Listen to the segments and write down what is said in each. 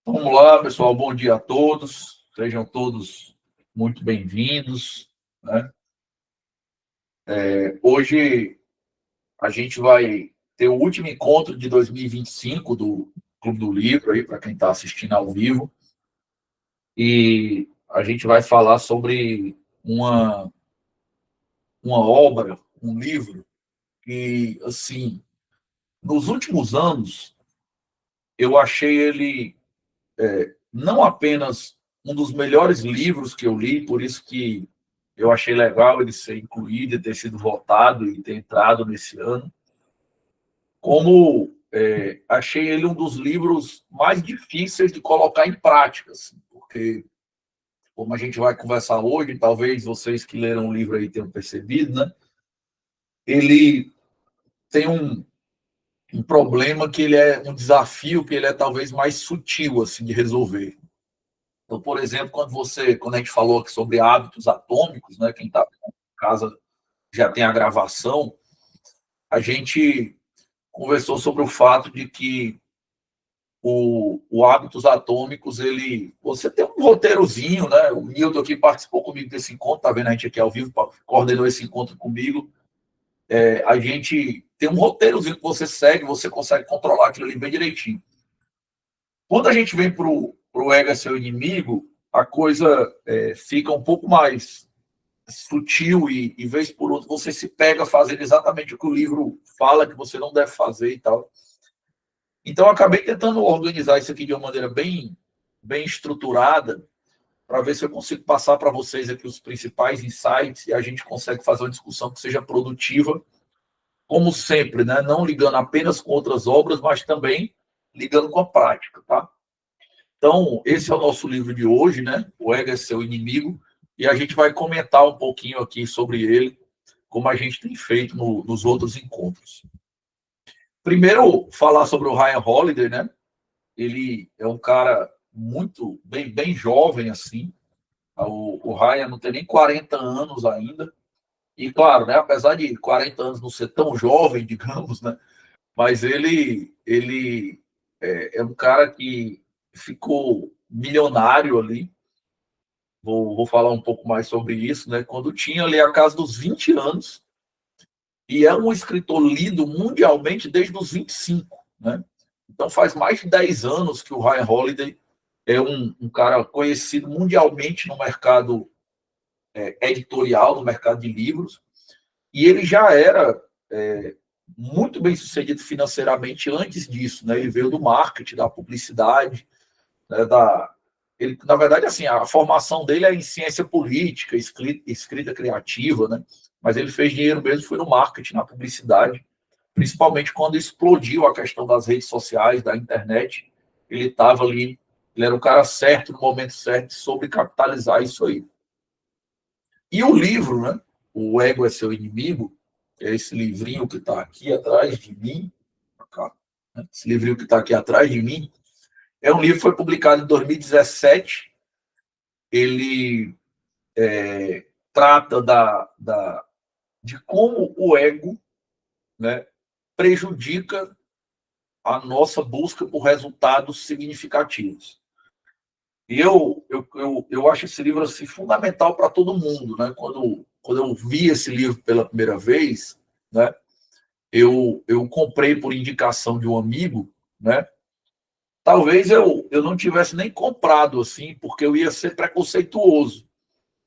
Vamos lá, pessoal. Bom dia a todos. Sejam todos muito bem-vindos, né? Hoje a gente vai ter o último encontro de 2025 do Clube do Livro aí para quem está assistindo ao vivo e a gente vai falar sobre uma obra, um livro que assim nos últimos anos eu achei ele não apenas um dos melhores livros que eu li, por isso que eu achei legal ele ser incluído, ter sido votado e ter entrado nesse ano, como achei ele um dos livros mais difíceis de colocar em prática, assim, porque, como a gente vai conversar hoje, talvez vocês que leram o livro aí tenham percebido, né? Ele tem um problema que ele é um desafio que ele é talvez mais sutil assim de resolver. Então, por exemplo, quando a gente falou aqui sobre hábitos atômicos, né? Quem está em casa já tem a gravação, a gente conversou sobre o fato de que o hábitos atômicos, você tem um roteirozinho, né? O Nilton aqui participou comigo desse encontro, tá vendo a gente aqui ao vivo, coordenou esse encontro comigo. A gente tem um roteirozinho que você segue, você consegue controlar aquilo ali bem direitinho. Quando a gente vem para o ego é seu inimigo, a coisa fica um pouco mais sutil e vez por outra você se pega fazendo exatamente o que o livro fala que você não deve fazer e tal. Então, eu acabei tentando organizar isso aqui de uma maneira bem estruturada para ver se eu consigo passar para vocês aqui os principais insights e a gente consegue fazer uma discussão que seja produtiva, como sempre, né? Não ligando apenas com outras obras, mas também ligando com a prática, tá? Então, esse é o nosso livro de hoje, né? O Ego é Seu Inimigo, e a gente vai comentar um pouquinho aqui sobre ele, como a gente tem feito nos outros encontros. Primeiro, falar sobre o Ryan Holiday, né? Ele é um cara muito bem jovem assim. O Ryan não tem nem 40 anos ainda. E claro, né, apesar de 40 anos não ser tão jovem, digamos, né, mas ele é um cara que ficou milionário ali. Vou falar um pouco mais sobre isso, né? Quando tinha ali a casa dos 20 anos, e é um escritor lido mundialmente desde os 25, né? Então faz mais de 10 anos que o Ryan Holiday é um cara conhecido mundialmente no mercado editorial, no mercado de livros, e ele já era muito bem sucedido financeiramente antes disso, né? Ele veio do marketing, da publicidade, né? Ele, na verdade, assim, a formação dele é em ciência política, escrita criativa, né? Mas ele fez dinheiro mesmo, foi no marketing, na publicidade, principalmente quando explodiu a questão das redes sociais, da internet. Ele estava ali, ele era o cara certo, no momento certo, sobre capitalizar isso aí. E o livro, né? O Ego é Seu Inimigo, é esse livrinho que está aqui atrás de mim, né? Esse livrinho que está aqui atrás de mim, é um livro que foi publicado em 2017. Ele trata de como o ego, né, prejudica a nossa busca por resultados significativos. E eu acho esse livro assim, fundamental para todo mundo. Né? Quando eu vi esse livro pela primeira vez, né, eu comprei por indicação de um amigo, né? Talvez eu não tivesse nem comprado assim, porque eu ia ser preconceituoso,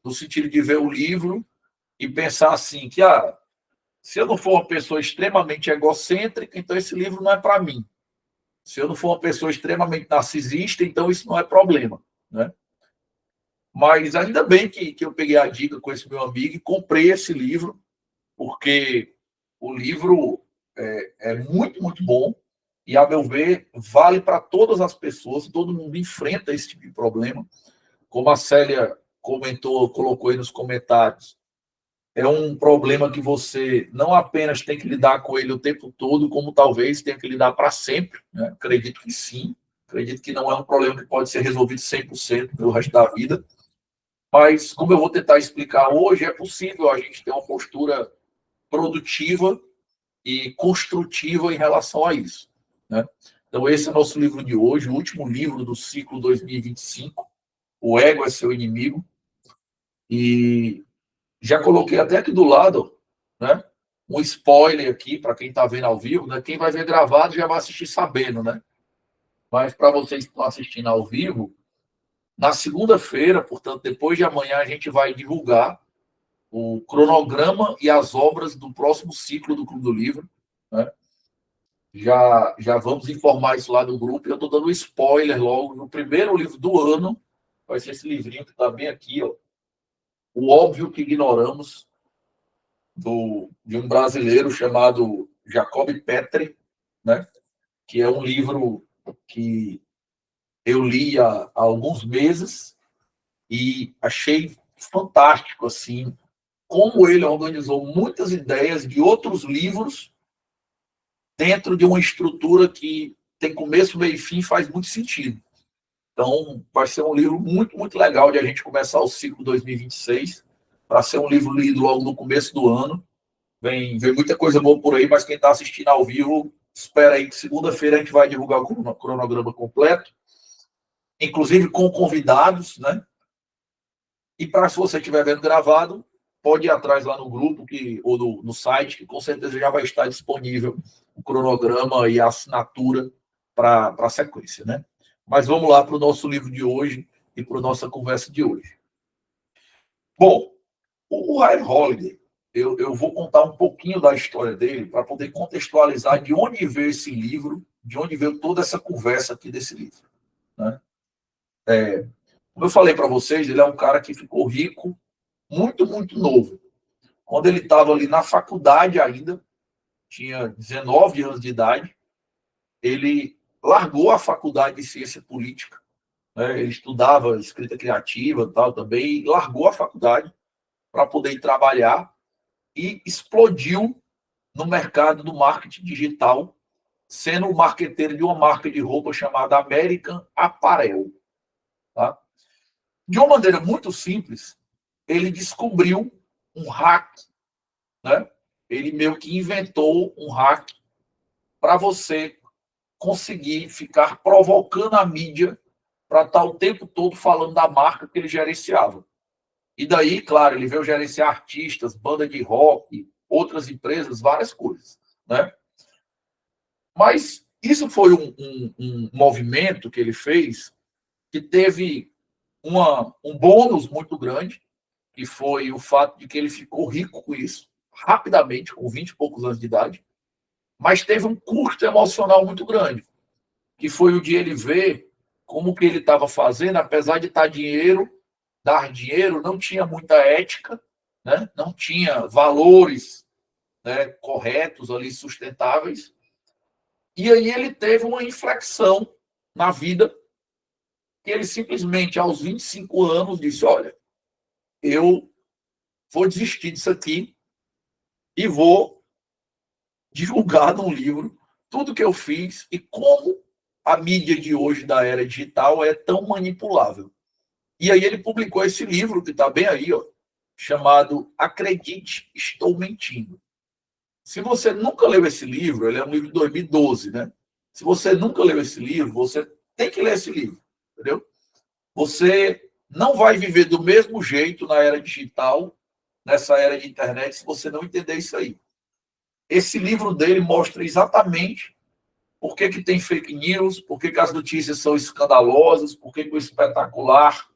no sentido de ver o livro e pensar assim, que se eu não for uma pessoa extremamente egocêntrica, então esse livro não é para mim. Se eu não for uma pessoa extremamente narcisista, então isso não é problema, né? Mas ainda bem que eu peguei a dica com esse meu amigo e comprei esse livro, porque o livro é muito bom e, a meu ver, vale para todas as pessoas, todo mundo enfrenta esse tipo de problema. Como a Célia comentou, colocou aí nos comentários, é um problema que você não apenas tem que lidar com ele o tempo todo, como talvez tenha que lidar para sempre, né? Acredito que sim, acredito que não é um problema que pode ser resolvido 100% pelo resto da vida, mas como eu vou tentar explicar hoje, é possível a gente ter uma postura produtiva e construtiva em relação a isso, né? Então, esse é o nosso livro de hoje, o último livro do ciclo 2025. O ego é seu inimigo. E já coloquei até aqui do lado, né, um spoiler aqui para quem está vendo ao vivo, né? Quem vai ver gravado já vai assistir sabendo, né? Mas para vocês que estão assistindo ao vivo, na segunda-feira, portanto, depois de amanhã, a gente vai divulgar o cronograma e as obras do próximo ciclo do Clube do Livro, né? Já vamos informar isso lá no grupo. Eu estou dando um spoiler logo. No primeiro livro do ano vai ser esse livrinho que está bem aqui, ó, O Óbvio que Ignoramos, de um brasileiro chamado Jacob Petri, né? Que é um livro que eu li há alguns meses e achei fantástico, assim, como ele organizou muitas ideias de outros livros dentro de uma estrutura que tem começo, meio e fim, faz muito sentido. Então, vai ser um livro muito, muito legal de a gente começar o ciclo 2026, para ser um livro lido logo no começo do ano. Vem muita coisa boa por aí, mas quem está assistindo ao vivo, espera aí que segunda-feira a gente vai divulgar o cronograma completo, inclusive com convidados, né? E para se você estiver vendo gravado, pode ir atrás lá no grupo ou no site, que com certeza já vai estar disponível o cronograma e a assinatura para a sequência, né? Mas vamos lá para o nosso livro de hoje e para a nossa conversa de hoje. Bom, o Ryan Holiday, eu vou contar um pouquinho da história dele para poder contextualizar de onde veio esse livro, de onde veio toda essa conversa aqui desse livro, né? Como eu falei para vocês, ele é um cara que ficou rico muito, muito novo. Quando ele estava ali na faculdade ainda, tinha 19 anos de idade, ele largou a faculdade de ciência política, né? Ele estudava escrita criativa e tal também, e largou a faculdade para poder ir trabalhar e explodiu no mercado do marketing digital, sendo o marqueteiro de uma marca de roupa chamada American Apparel. Tá? De uma maneira muito simples, ele descobriu um hack, né? Ele meio que inventou um hack para você conseguir ficar provocando a mídia para estar o tempo todo falando da marca que ele gerenciava. E daí, claro, ele veio gerenciar artistas, banda de rock, outras empresas, várias coisas, né? Mas isso foi um movimento que ele fez que teve um bônus muito grande, que foi o fato de que ele ficou rico com isso, rapidamente, com 20 e poucos anos de idade, mas teve um custo emocional muito grande, que foi o de ele ver como que ele estava fazendo, apesar de dar dinheiro, não tinha muita ética, né? Não tinha valores, né, corretos ali, sustentáveis. E aí ele teve uma inflexão na vida, que ele simplesmente, aos 25 anos, disse, olha, eu vou desistir disso aqui e vou divulgar num livro tudo que eu fiz e como a mídia de hoje da era digital é tão manipulável. E aí ele publicou esse livro, que está bem aí, ó, chamado Acredite, Estou Mentindo. Se você nunca leu esse livro, ele é um livro de 2012, né? Se você nunca leu esse livro, você tem que ler esse livro, entendeu? Você não vai viver do mesmo jeito na era digital, nessa era de internet, se você não entender isso aí. Esse livro dele mostra exatamente por que tem fake news, por que as notícias são escandalosas, por que o espetacular,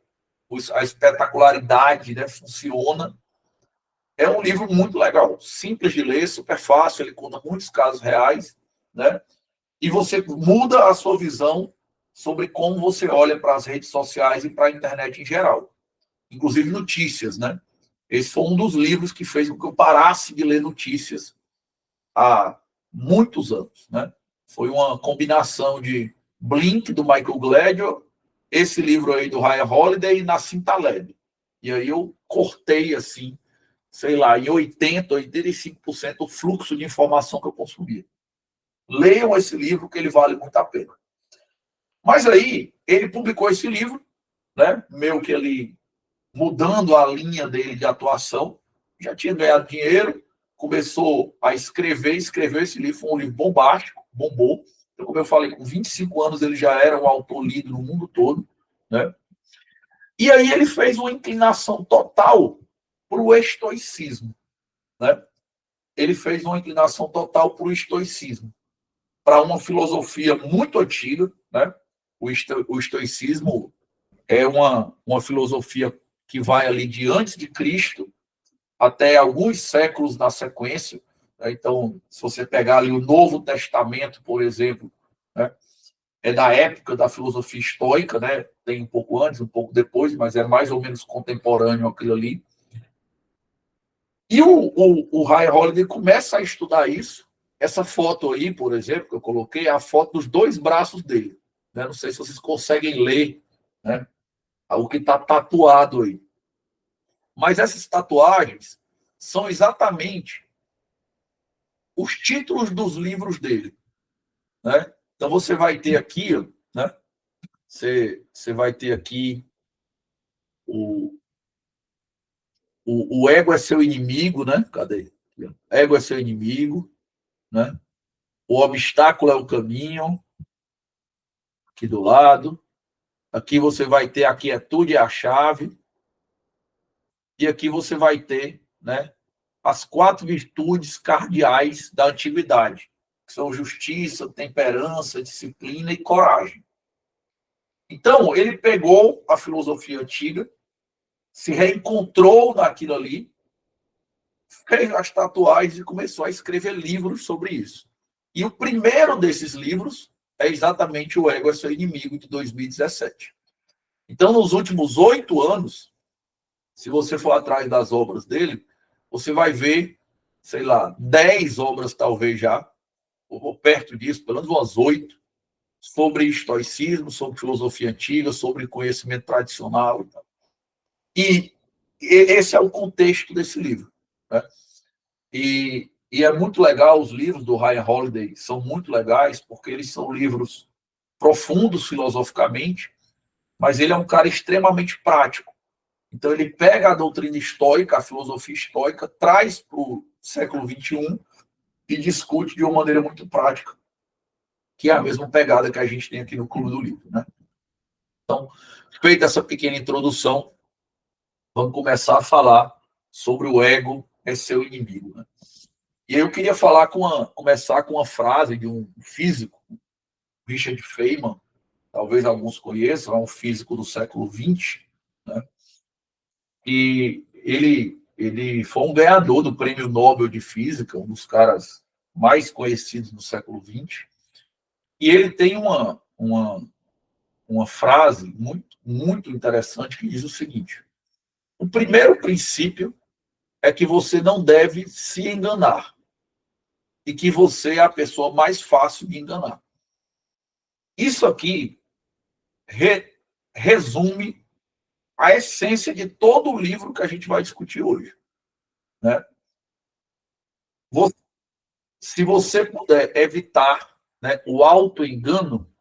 a espetacularidade, né, funciona. É um livro muito legal, simples de ler, super fácil, ele conta muitos casos reais, né? E você muda a sua visão sobre como você olha para as redes sociais e para a internet em geral, inclusive notícias, né? Esse foi um dos livros que fez com que eu parasse de ler notícias há muitos anos, né? Foi uma combinação de Blink, do Michael Gladwell, esse livro aí do Ryan Holiday e Nassim Taleb. E aí eu cortei, assim, sei lá, em 80%, 85% o fluxo de informação que eu consumia. Leiam esse livro, que ele vale muito a pena. Mas aí, ele publicou esse livro, né? Meio que ele mudando a linha dele de atuação, já tinha ganhado dinheiro, começou a escreveu esse livro, foi um livro bombástico, bombou, Então, como eu falei, com 25 anos ele já era um autor lido no mundo todo, né? E aí ele fez uma inclinação total para o estoicismo, né? Ele fez uma inclinação total para o estoicismo, para uma filosofia muito antiga, né? O estoicismo é uma filosofia que vai ali de antes de Cristo até alguns séculos na sequência, né? Então, se você pegar ali o Novo Testamento, por exemplo, né? É da época da filosofia estoica, né? Tem um pouco antes, um pouco depois, mas é mais ou menos contemporâneo aquilo ali. E o Ryan Holiday começa a estudar isso. Essa foto aí, por exemplo, que eu coloquei, é a foto dos dois braços dele. Né? Não sei se vocês conseguem ler, né? O que está tatuado aí. Mas essas tatuagens são exatamente os títulos dos livros dele. Né? Então você vai ter aqui, né? Você vai ter aqui o ego é seu inimigo, né? Cadê? Ego é seu inimigo, né? O obstáculo é o caminho, aqui do lado. Aqui você vai ter a quietude é a chave. E aqui você vai ter, né, as 4 virtudes cardeais da antiguidade, que são justiça, temperança, disciplina e coragem. Então, ele pegou a filosofia antiga, se reencontrou naquilo ali, fez as tatuagens e começou a escrever livros sobre isso. E o primeiro desses livros é exatamente O Ego é Seu Inimigo, de 2017. Então, nos últimos 8 anos, se você for atrás das obras dele, você vai ver, sei lá, 10 obras talvez já, ou perto disso, pelo menos umas 8, sobre estoicismo, sobre filosofia antiga, sobre conhecimento tradicional. E esse é o contexto desse livro. Né? E é muito legal, os livros do Ryan Holiday são muito legais, porque eles são livros profundos filosoficamente, mas ele é um cara extremamente prático. Então ele pega a doutrina estoica, a filosofia estoica, traz para o século XXI e discute de uma maneira muito prática, que é a mesma pegada que a gente tem aqui no Clube do Livro. Né? Então, feita essa pequena introdução, vamos começar a falar sobre o ego é seu inimigo. Né? E eu queria começar com uma frase de um físico, Richard Feynman, talvez alguns conheçam, é um físico do século XX, né? E ele foi um ganhador do Prêmio Nobel de Física, um dos caras mais conhecidos do século XX. E ele tem uma frase muito, muito interessante que diz o seguinte: o primeiro princípio é que você não deve se enganar e que você é a pessoa mais fácil de enganar. Isso aqui resume a essência de todo o livro que a gente vai discutir hoje. Né? Se você puder evitar, né, o auto-engano,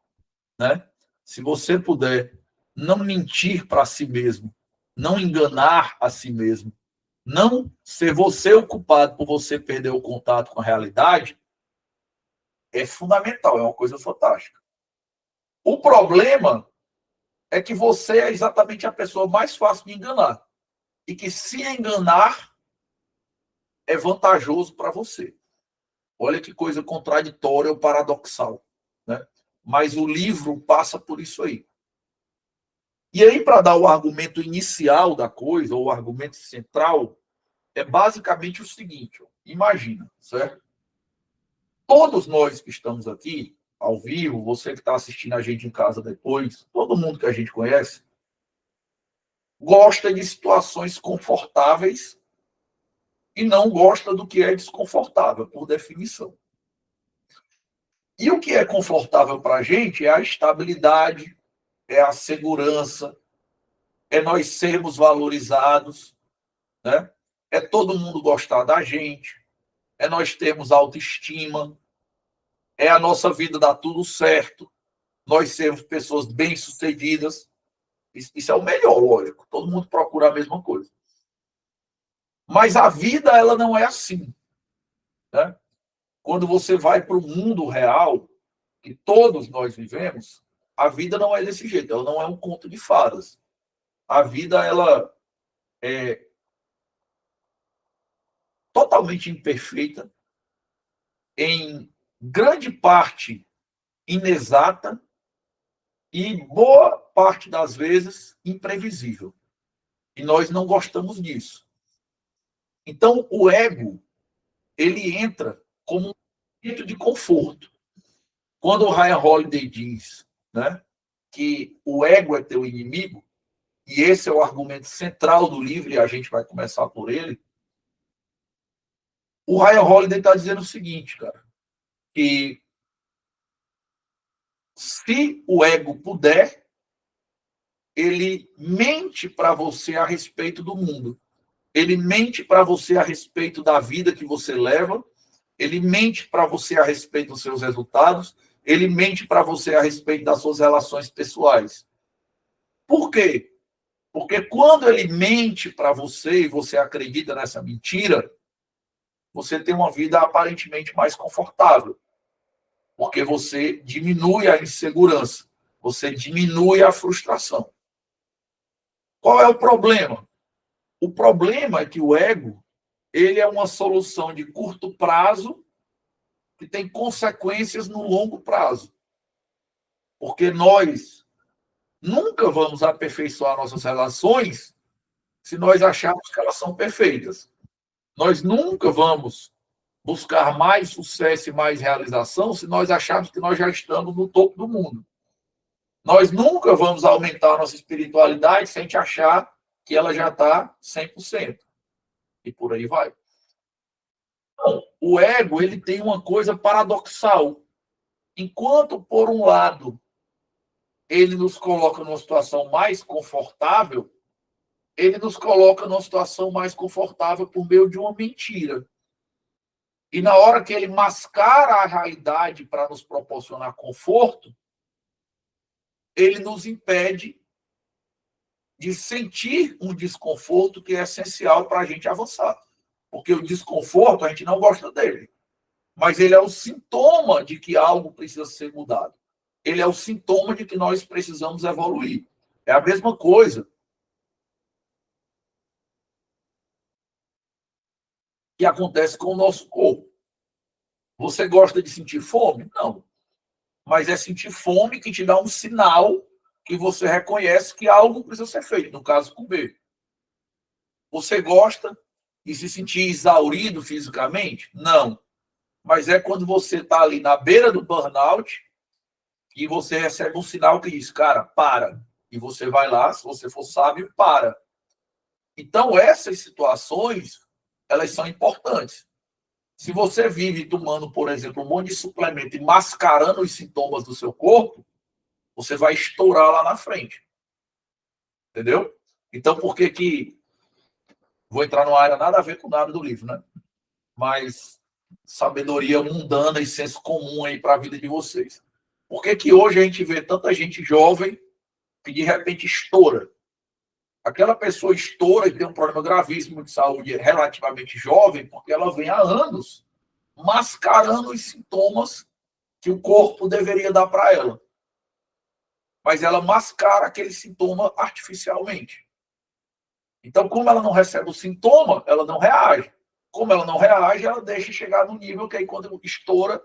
né, se você puder não mentir para si mesmo, não enganar a si mesmo, não ser você o culpado por você perder o contato com a realidade, é fundamental, é uma coisa fantástica. O problema é que você é exatamente a pessoa mais fácil de enganar. E que se enganar é vantajoso para você. Olha que coisa contraditória ou paradoxal. Né? Mas o livro passa por isso aí. E aí, para dar o argumento inicial da coisa, ou o argumento central, é basicamente o seguinte: imagina, certo? Todos nós que estamos aqui, ao vivo, você que está assistindo a gente em casa depois, todo mundo que a gente conhece, gosta de situações confortáveis e não gosta do que é desconfortável, por definição. E o que é confortável para a gente é a estabilidade, é a segurança, é nós sermos valorizados, né? É todo mundo gostar da gente, é nós termos autoestima, é a nossa vida dar tudo certo, nós sermos pessoas bem-sucedidas. Isso é o melhor, lógico. Todo mundo procura a mesma coisa. Mas a vida, ela não é assim. Né? Quando você vai para o mundo real, que todos nós vivemos, a vida não é desse jeito, ela não é um conto de fadas. A vida, ela é totalmente imperfeita, em grande parte inexata e boa parte das vezes imprevisível. E nós não gostamos disso. Então, o ego, ele entra como um momento de conforto. Quando o Ryan Holiday diz, né, que o ego é teu inimigo, e esse é o argumento central do livro, e a gente vai começar por ele, o Ryan Holiday está dizendo o seguinte, cara, que se o ego puder, ele mente para você a respeito do mundo. Ele mente para você a respeito da vida que você leva, ele mente para você a respeito dos seus resultados, ele mente para você a respeito das suas relações pessoais. Por quê? Porque quando ele mente para você e você acredita nessa mentira, você tem uma vida aparentemente mais confortável, porque você diminui a insegurança, você diminui a frustração. Qual é o problema? O problema é que o ego, ele é uma solução de curto prazo que tem consequências no longo prazo. Porque nós nunca vamos aperfeiçoar nossas relações se nós acharmos que elas são perfeitas. Nós nunca vamos buscar mais sucesso e mais realização se nós acharmos que nós já estamos no topo do mundo. Nós nunca vamos aumentar nossa espiritualidade sem a gente achar que ela já está 100%. E por aí vai. Então, o ego, ele tem uma coisa paradoxal. Enquanto, por um lado, ele nos coloca numa situação mais confortável, ele nos coloca numa situação mais confortável por meio de uma mentira. E na hora que ele mascara a realidade para nos proporcionar conforto, ele nos impede de sentir um desconforto que é essencial para a gente avançar. Porque o desconforto, a gente não gosta dele. Mas ele é o sintoma de que algo precisa ser mudado. Ele é o sintoma de que nós precisamos evoluir. É a mesma coisa que acontece com o nosso corpo. Você gosta de sentir fome? Não. Mas é sentir fome que te dá um sinal que você reconhece que algo precisa ser feito, no caso, comer. Você gosta de se sentir exaurido fisicamente? Não. Mas é quando você está ali na beira do burnout e você recebe um sinal que diz, cara, para. E você vai lá, se você for sábio, para. Então, essas situações, elas são importantes. Se você vive tomando, por exemplo, um monte de suplemento e mascarando os sintomas do seu corpo, você vai estourar lá na frente. Entendeu? Então, por que que... Vou entrar numa área nada a ver com nada do livro, né? Mas sabedoria mundana e senso comum aí para a vida de vocês. Por que que hoje a gente vê tanta gente jovem que de repente estoura? Aquela pessoa estoura e tem um problema gravíssimo de saúde relativamente jovem, porque ela vem há anos mascarando os sintomas que o corpo deveria dar para ela. Mas ela mascara aquele sintoma artificialmente. Então, como ela não recebe o sintoma, ela não reage. Como ela não reage, ela deixa chegar no nível que aí quando estoura,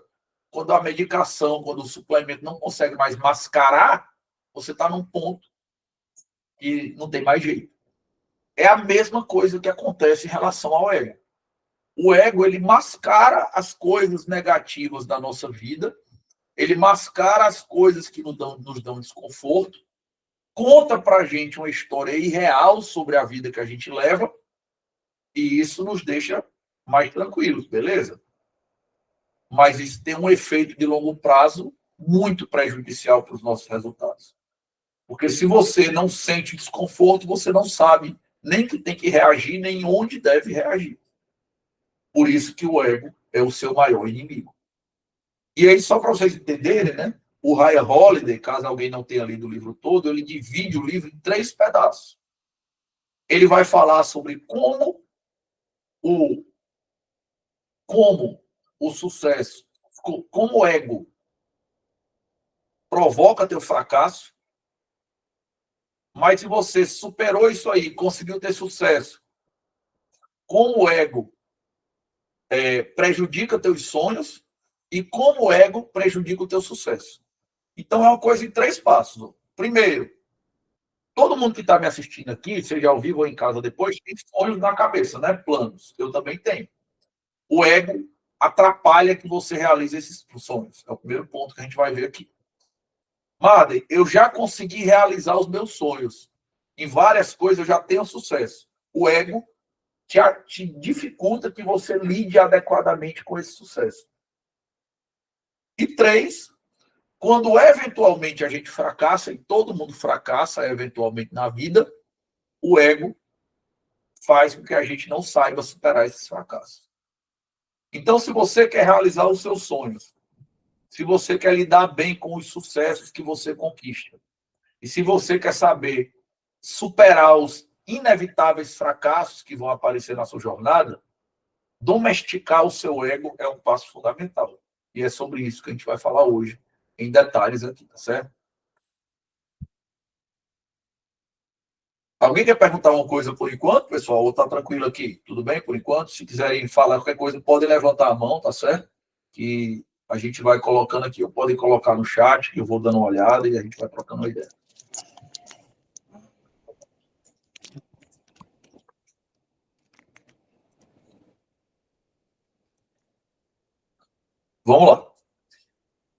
quando a medicação, quando o suplemento não consegue mais mascarar, você está num ponto que não tem mais jeito. É a mesma coisa que acontece em relação ao ego. O ego, ele mascara as coisas negativas da nossa vida, ele mascara as coisas que nos dão desconforto, conta pra gente uma história irreal sobre a vida que a gente leva, e isso nos deixa mais tranquilos, beleza? Mas isso tem um efeito de longo prazo muito prejudicial para os nossos resultados. Porque se você não sente desconforto, você não sabe nem que tem que reagir, nem onde deve reagir. Por isso que o ego é o seu maior inimigo. E aí, só para vocês entenderem, né? O Ryan Holiday, caso alguém não tenha lido o livro todo, ele divide o livro em 3 pedaços. Ele vai falar sobre o, como o sucesso, como o ego provoca teu fracasso, mas se você superou isso aí, conseguiu ter sucesso, como o ego prejudica teus sonhos e como o ego prejudica o teu sucesso. Então é uma coisa em 3 passos. Primeiro, todo mundo que está me assistindo aqui, seja ao vivo ou em casa depois, tem sonhos na cabeça, né? Planos. Eu também tenho. O ego atrapalha que você realize esses sonhos. É o primeiro ponto que a gente vai ver aqui. Madre, eu já consegui realizar os meus sonhos. Em várias coisas eu já tenho sucesso. O ego te dificulta que você lide adequadamente com esse sucesso. E 3, quando eventualmente a gente fracassa, e todo mundo fracassa eventualmente na vida, o ego faz com que a gente não saiba superar esses fracassos. Então, se você quer realizar os seus sonhos, se você quer lidar bem com os sucessos que você conquista, e se você quer saber superar os inevitáveis fracassos que vão aparecer na sua jornada, domesticar o seu ego é um passo fundamental. E é sobre isso que a gente vai falar hoje, em detalhes aqui, tá certo? Alguém quer perguntar uma coisa por enquanto, pessoal? Ou tá tranquilo aqui? Tudo bem por enquanto? Se quiserem falar qualquer coisa, podem levantar a mão, tá certo? Que a gente vai colocando aqui, ou podem colocar no chat, que eu vou dando uma olhada e a gente vai trocando uma ideia. Vamos lá.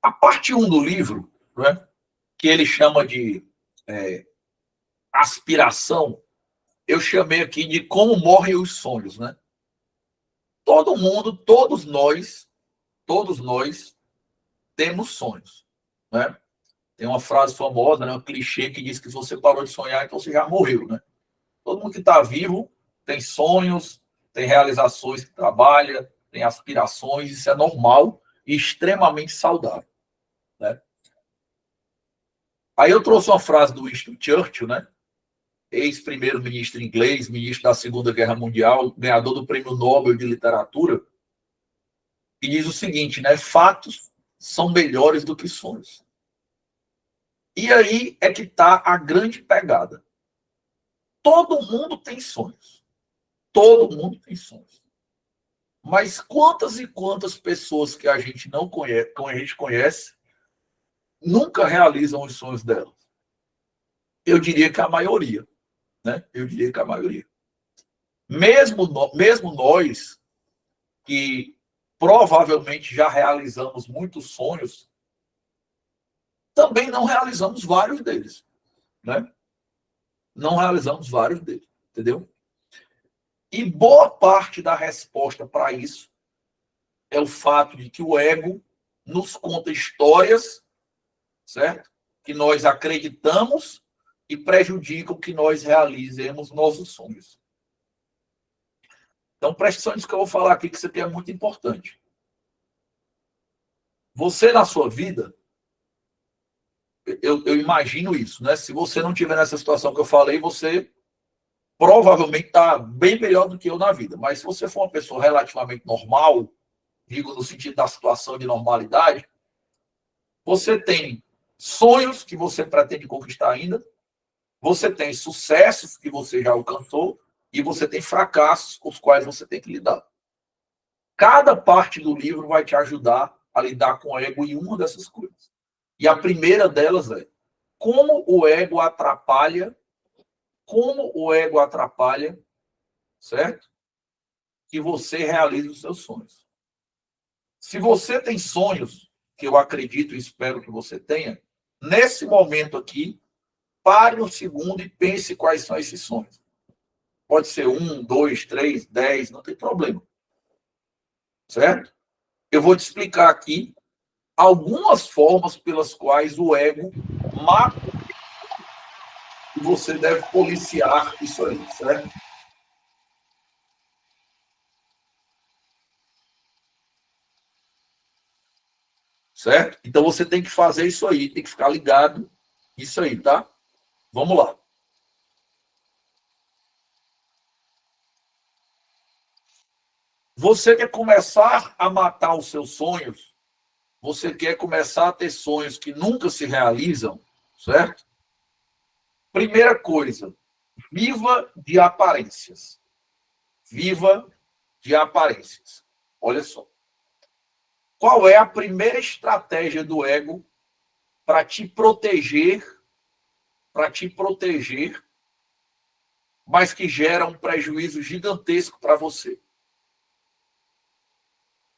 A parte 1 do livro, né, que ele chama de aspiração, eu chamei aqui de como morrem os sonhos, né? Todo mundo, todos nós temos sonhos, né? Tem uma frase famosa, né, um clichê que diz que se você parou de sonhar, então você já morreu, né? Todo mundo que está vivo tem sonhos, tem realizações que trabalha, tem aspirações, isso é normal e extremamente saudável, né? Aí eu trouxe uma frase do Winston Churchill, né? Ex-primeiro-ministro inglês, ministro da Segunda Guerra Mundial, ganhador do Prêmio Nobel de Literatura, que diz o seguinte, né? Fatos são melhores do que sonhos. E aí é que está a grande pegada. Todo mundo tem sonhos. Todo mundo tem sonhos. Mas quantas e quantas pessoas que a gente não conhece, como a gente conhece, nunca realizam os sonhos delas? Eu diria que a maioria, né? Eu diria que a maioria. Mesmo nós, que provavelmente já realizamos muitos sonhos, também não realizamos vários deles, né? Não realizamos vários deles, entendeu? E boa parte da resposta para isso é o fato de que o ego nos conta histórias, certo? Que nós acreditamos e prejudicam que nós realizemos nossos sonhos. Então, preste atenção nisso que eu vou falar aqui, que isso aqui é muito importante. Você, na sua vida, eu imagino isso, né? Se você não tiver nessa situação que eu falei, você provavelmente está bem melhor do que eu na vida. Mas se você for uma pessoa relativamente normal, digo no sentido da situação de normalidade, você tem sonhos que você pretende conquistar ainda, você tem sucessos que você já alcançou e você tem fracassos com os quais você tem que lidar. Cada parte do livro vai te ajudar a lidar com o ego em uma dessas coisas. E a primeira delas é como o ego atrapalha, certo? Que você realize os seus sonhos. Se você tem sonhos, que eu acredito e espero que você tenha, nesse momento aqui, pare um segundo e pense quais são esses sonhos. Pode ser 1, 2, 3, 10, não tem problema. Certo? Eu vou te explicar aqui algumas formas pelas quais o ego mata e você deve policiar isso aí, certo? Certo? Então você tem que fazer isso aí, tem que ficar ligado isso aí, tá? Vamos lá. Você quer começar a matar os seus sonhos? você quer começar a ter sonhos que nunca se realizam, certo? Primeira coisa, viva de aparências. Viva de aparências. Olha só. Qual é a primeira estratégia do ego para te proteger, mas que gera um prejuízo gigantesco para você?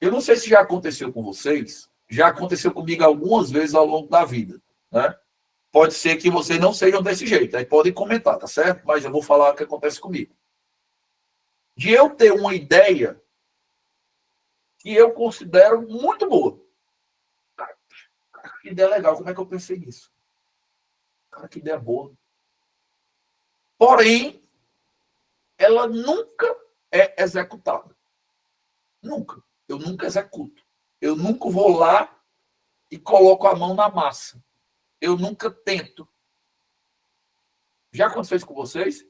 Eu não sei se já aconteceu com vocês, já aconteceu comigo algumas vezes ao longo da vida, né? Pode ser que vocês não sejam desse jeito, aí podem comentar, tá certo? Mas eu vou falar o que acontece comigo. De eu ter uma ideia que eu considero muito boa. Cara, que ideia legal, como é que eu pensei nisso? Cara, que ideia boa. Porém, ela nunca é executada. Nunca. Eu nunca executo. Eu nunca vou lá e coloco a mão na massa. Eu nunca tento. Já aconteceu isso com vocês?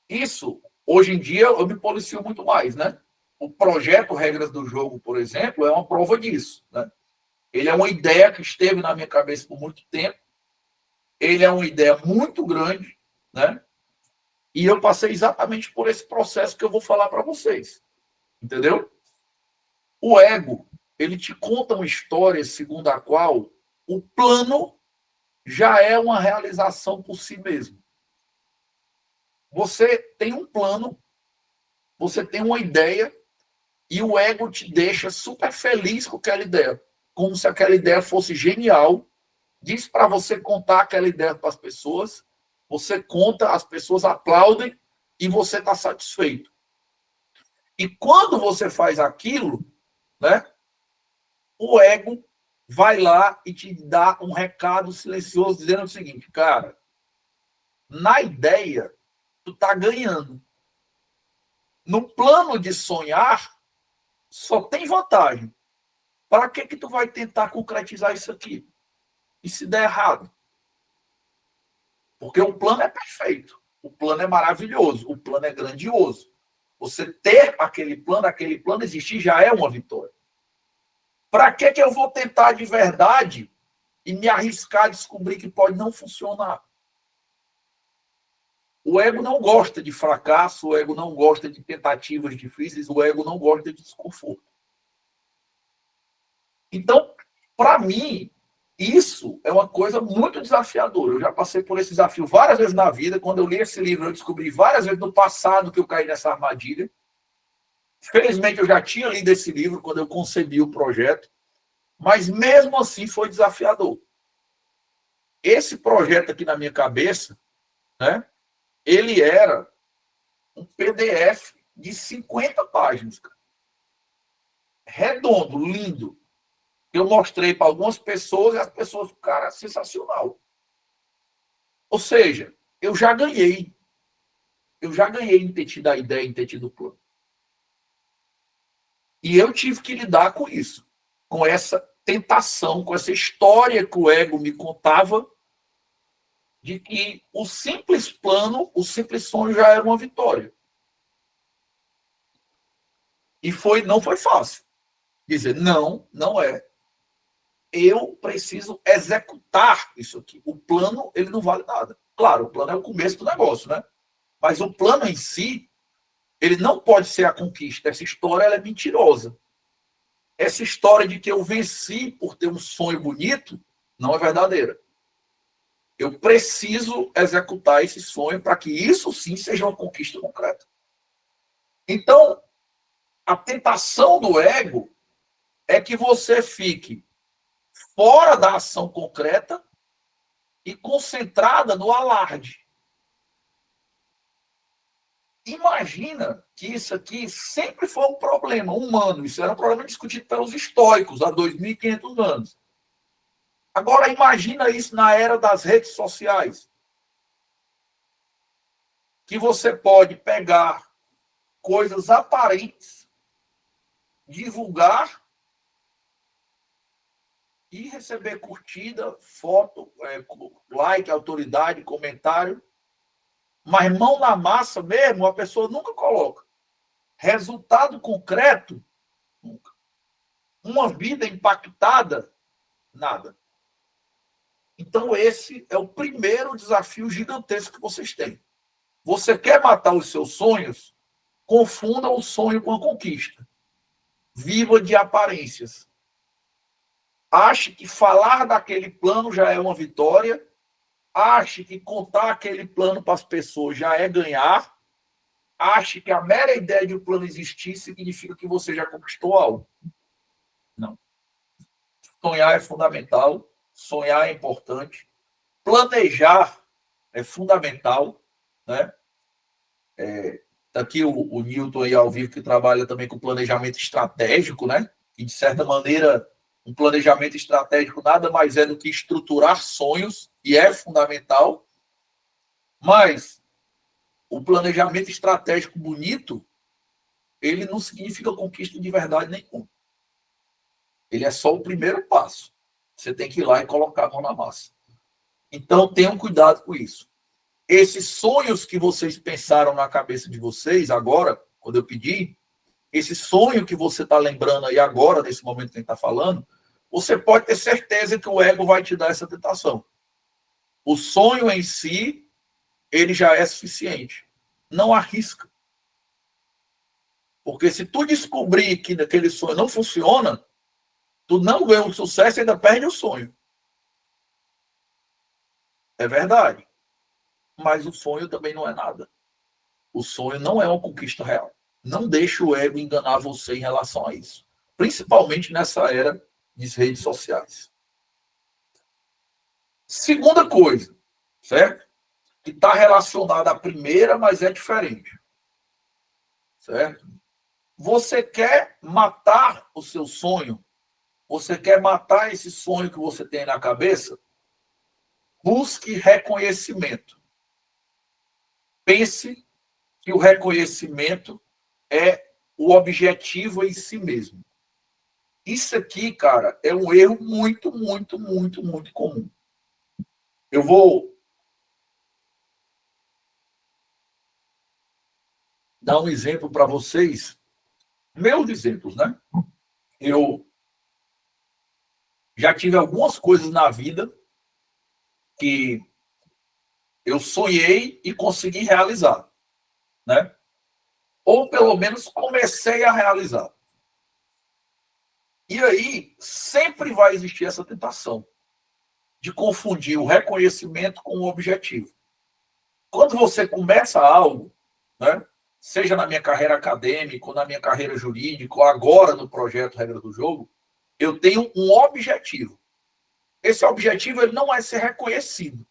Isso, hoje em dia, eu me policio muito mais, né? O projeto Regras do Jogo, por exemplo, é uma prova disso, né? Ele é uma ideia que esteve na minha cabeça por muito tempo. Ele é uma ideia muito grande, né? E eu passei exatamente por esse processo que eu vou falar para vocês. Entendeu? O ego, ele te conta uma história segundo a qual o plano já é uma realização por si mesmo. Você tem um plano, você tem uma ideia, e o ego te deixa super feliz com aquela ideia, como se aquela ideia fosse genial. Diz para você contar aquela ideia para as pessoas, você conta, as pessoas aplaudem e você está satisfeito. E quando você faz aquilo, né, o ego vai lá e te dá um recado silencioso dizendo o seguinte: cara, na ideia, tu tá ganhando. No plano de sonhar, só tem vantagem. Para que tu vai tentar concretizar isso aqui? E se der errado? Porque o plano é perfeito, o plano é maravilhoso, o plano é grandioso. Você ter aquele plano existir já é uma vitória. Para que eu vou tentar de verdade e me arriscar a descobrir que pode não funcionar? O ego não gosta de fracasso, o ego não gosta de tentativas difíceis, o ego não gosta de desconforto. Então, para mim, isso é uma coisa muito desafiadora. Eu já passei por esse desafio várias vezes na vida. Quando eu li esse livro, eu descobri várias vezes no passado que eu caí nessa armadilha. Felizmente, eu já tinha lido esse livro quando eu concebi o projeto, mas mesmo assim foi desafiador. Esse projeto aqui na minha cabeça, né, ele era um PDF de 50 páginas. Cara. Redondo, lindo. Eu mostrei para algumas pessoas e as pessoas ficaram sensacional. Ou seja, eu já ganhei. Eu já ganhei em ter tido a ideia, em ter tido o plano. E eu tive que lidar com isso, com essa tentação, com essa história que o ego me contava de que o simples plano, o simples sonho já era uma vitória. E não foi fácil. Dizer, não, não é. Eu preciso executar isso aqui. O plano, ele não vale nada. Claro, o plano é o começo do negócio, né? Mas o plano em si, ele não pode ser a conquista. Essa história ela é mentirosa. Essa história de que eu venci por ter um sonho bonito não é verdadeira. Eu preciso executar esse sonho para que isso sim seja uma conquista concreta. Então, a tentação do ego é que você fique fora da ação concreta e concentrada no alarde. Imagina que isso aqui sempre foi um problema humano. Isso era um problema discutido pelos estoicos há 2.500 anos. Agora, imagina isso na era das redes sociais. Que você pode pegar coisas aparentes, divulgar e receber curtida, foto, like, autoridade, comentário. Mas mão na massa mesmo, a pessoa nunca coloca. Resultado concreto, nunca. Uma vida impactada, nada. Então, esse é o primeiro desafio gigantesco que vocês têm. Você quer matar os seus sonhos? Confunda o sonho com a conquista. Viva de aparências. Ache que falar daquele plano já é uma vitória. Ache que contar aquele plano para as pessoas já é ganhar. Ache que a mera ideia de um plano existir significa que você já conquistou algo. Não. Sonhar é fundamental. Sonhar é importante. Planejar é fundamental, né? Tá aqui o Newton aí ao vivo, que trabalha também com planejamento estratégico, né? E, de certa maneira, um planejamento estratégico nada mais é do que estruturar sonhos, e é fundamental. Mas o planejamento estratégico bonito, ele não significa conquista de verdade nenhuma. Ele é só o primeiro passo. Você tem que ir lá e colocar a mão na massa. Então, tenham cuidado com isso. Esses sonhos que vocês pensaram na cabeça de vocês agora, quando eu pedi, esse sonho que você está lembrando aí agora, nesse momento que a gente está falando, você pode ter certeza que o ego vai te dar essa tentação. O sonho em si, ele já é suficiente. Não arrisca. Porque se tu descobrir que aquele sonho não funciona, tu não ganha um sucesso e ainda perde o sonho. É verdade. Mas o sonho também não é nada. O sonho não é uma conquista real. Não deixe o ego enganar você em relação a isso. Principalmente nessa era de redes sociais. Segunda coisa, certo? Que está relacionada à primeira, mas é diferente. Certo? Você quer matar o seu sonho? Você quer matar esse sonho que você tem na cabeça? Busque reconhecimento. Pense que o reconhecimento é o objetivo em si mesmo. Isso aqui, cara, é um erro muito, muito, muito, muito comum. Eu vou dar um exemplo para vocês. Meus exemplos, né? Eu já tive algumas coisas na vida que eu sonhei e consegui realizar, né? Ou pelo menos comecei a realizar. E aí sempre vai existir essa tentação de confundir o reconhecimento com o objetivo. Quando você começa algo, né? Seja na minha carreira acadêmica, ou na minha carreira jurídica, ou agora no projeto Regra do Jogo, eu tenho um objetivo. Esse objetivo ele não vai ser reconhecido,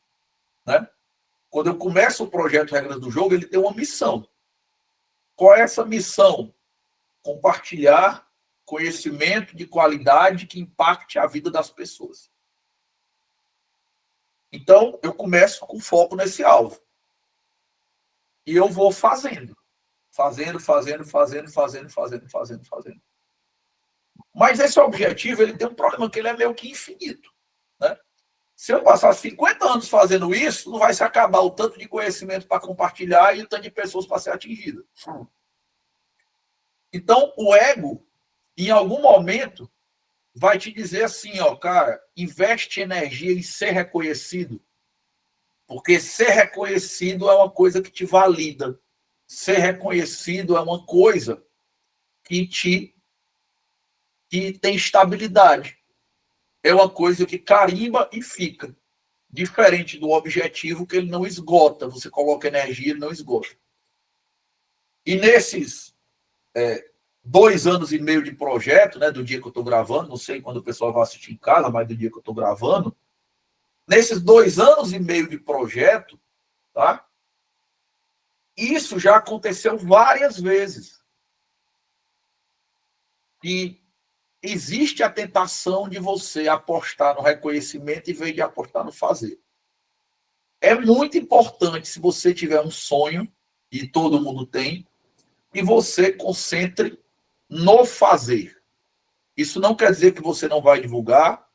né? Quando eu começo o projeto Regras do Jogo, ele tem uma missão. Qual é essa missão? Compartilhar conhecimento de qualidade que impacte a vida das pessoas. Então, eu começo com foco nesse alvo. E eu vou fazendo. Fazendo. Mas esse objetivo, ele tem um problema, que ele é meio que infinito, né? Se eu passar 50 anos fazendo isso, não vai se acabar o tanto de conhecimento para compartilhar e o tanto de pessoas para ser atingidas. Então, o ego, em algum momento, vai te dizer assim, ó, cara, investe energia em ser reconhecido, porque ser reconhecido é uma coisa que te valida. Ser reconhecido é uma coisa que tem estabilidade. É uma coisa que carimba e fica. Diferente do objetivo, que ele não esgota. Você coloca energia, ele não esgota. E nesses 2 anos e meio de projeto, né, do dia que eu estou gravando, não sei quando o pessoal vai assistir em casa, mas do dia que eu estou gravando, nesses 2 anos e meio de projeto, tá? Isso já aconteceu várias vezes. E existe a tentação de você apostar no reconhecimento em vez de apostar no fazer. É muito importante, se você tiver um sonho, e todo mundo tem, que você concentre no fazer. Isso não quer dizer que você não vai divulgar,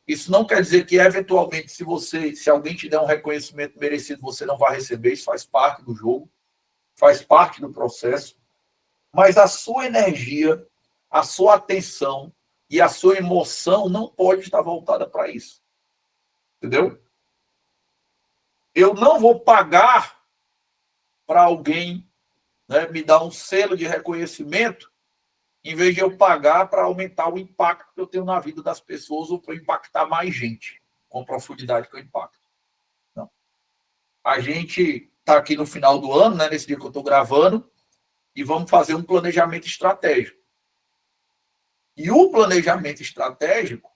isso não quer dizer que, eventualmente, se alguém te der um reconhecimento merecido, você não vai receber. Isso faz parte do jogo, faz parte do processo. Mas a sua energia, a sua atenção, E a sua emoção não pode estar voltada para isso. Entendeu? Eu não vou pagar para alguém, né, me dar um selo de reconhecimento, em vez de eu pagar para aumentar o impacto que eu tenho na vida das pessoas ou para impactar mais gente, com a profundidade que eu impacto. Não. A gente está aqui no final do ano, né, nesse dia que eu estou gravando, e vamos fazer um planejamento estratégico. E o planejamento estratégico,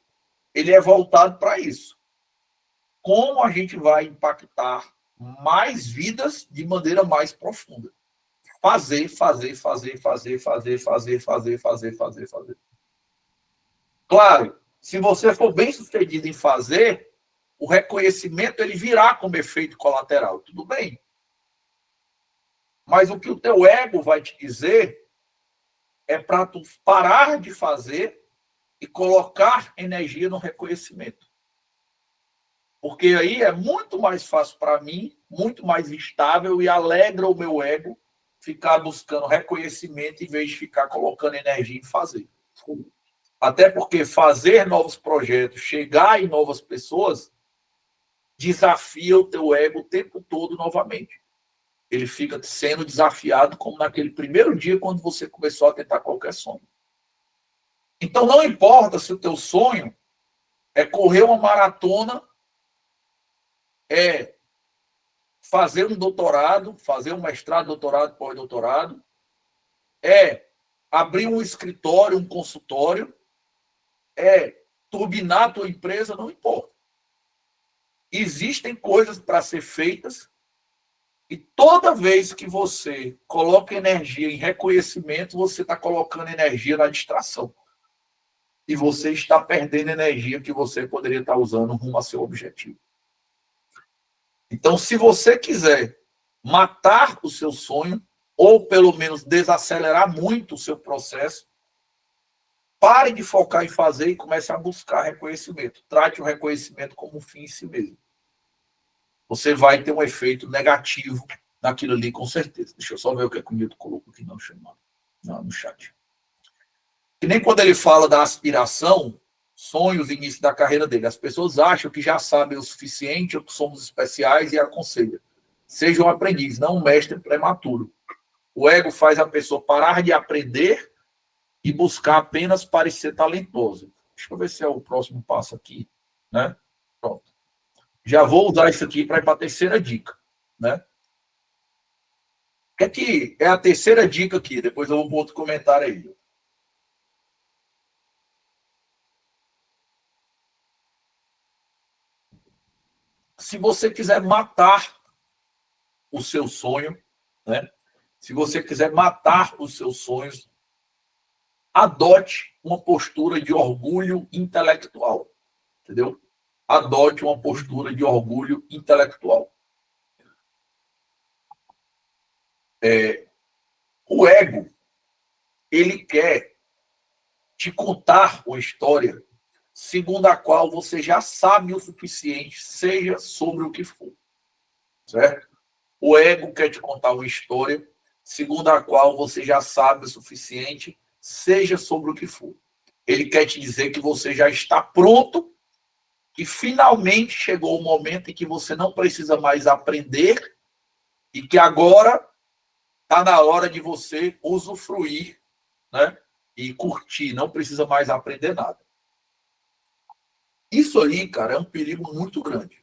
ele é voltado para isso. Como a gente vai impactar mais vidas de maneira mais profunda. Fazer. Claro, se você for bem sucedido em fazer, o reconhecimento ele virá como efeito colateral. Tudo bem. Mas o que o teu ego vai te dizer é para tu parar de fazer e colocar energia no reconhecimento. Porque aí é muito mais fácil para mim, muito mais estável e alegra o meu ego ficar buscando reconhecimento em vez de ficar colocando energia em fazer. Até porque fazer novos projetos, chegar em novas pessoas, desafia o teu ego o tempo todo novamente. Ele fica sendo desafiado como naquele primeiro dia quando você começou a tentar qualquer sonho. Então não importa se o teu sonho é correr uma maratona, é fazer um doutorado, fazer um mestrado, doutorado, pós-doutorado, é abrir um escritório, um consultório, é turbinar a tua empresa, não importa. Existem coisas para ser feitas e toda vez que você coloca energia em reconhecimento, você está colocando energia na distração. E você está perdendo energia que você poderia estar usando rumo a seu objetivo. Então, se você quiser matar o seu sonho, ou pelo menos desacelerar muito o seu processo, pare de focar em fazer e comece a buscar reconhecimento. Trate o reconhecimento como um fim em si mesmo. Você vai ter um efeito negativo naquilo ali, com certeza. Deixa eu só ver o que o Nilton colocou aqui no chat. Que nem quando ele fala da aspiração, sonhos, início da carreira dele. As pessoas acham que já sabem o suficiente, ou que somos especiais e aconselham. Seja um aprendiz, não um mestre prematuro. O ego faz a pessoa parar de aprender e buscar apenas parecer talentoso. Deixa eu ver se é o próximo passo aqui, né? Pronto. Já vou usar isso aqui para ir para a terceira dica, né? Que é a terceira dica aqui, depois eu vou para outro comentário aí. Se você quiser matar o seu sonho, né? Se você quiser matar os seus sonhos, adote uma postura de orgulho intelectual, entendeu? Adote uma postura de orgulho intelectual. O ego, ele quer te contar uma história segundo a qual você já sabe o suficiente, seja sobre o que for, certo? O ego quer te contar uma história segundo a qual você já sabe o suficiente, seja sobre o que for. Ele quer te dizer que você já está pronto, que finalmente chegou o momento em que você não precisa mais aprender e que agora está na hora de você usufruir, né? E curtir, não precisa mais aprender nada. Isso aí, cara, é um perigo muito grande.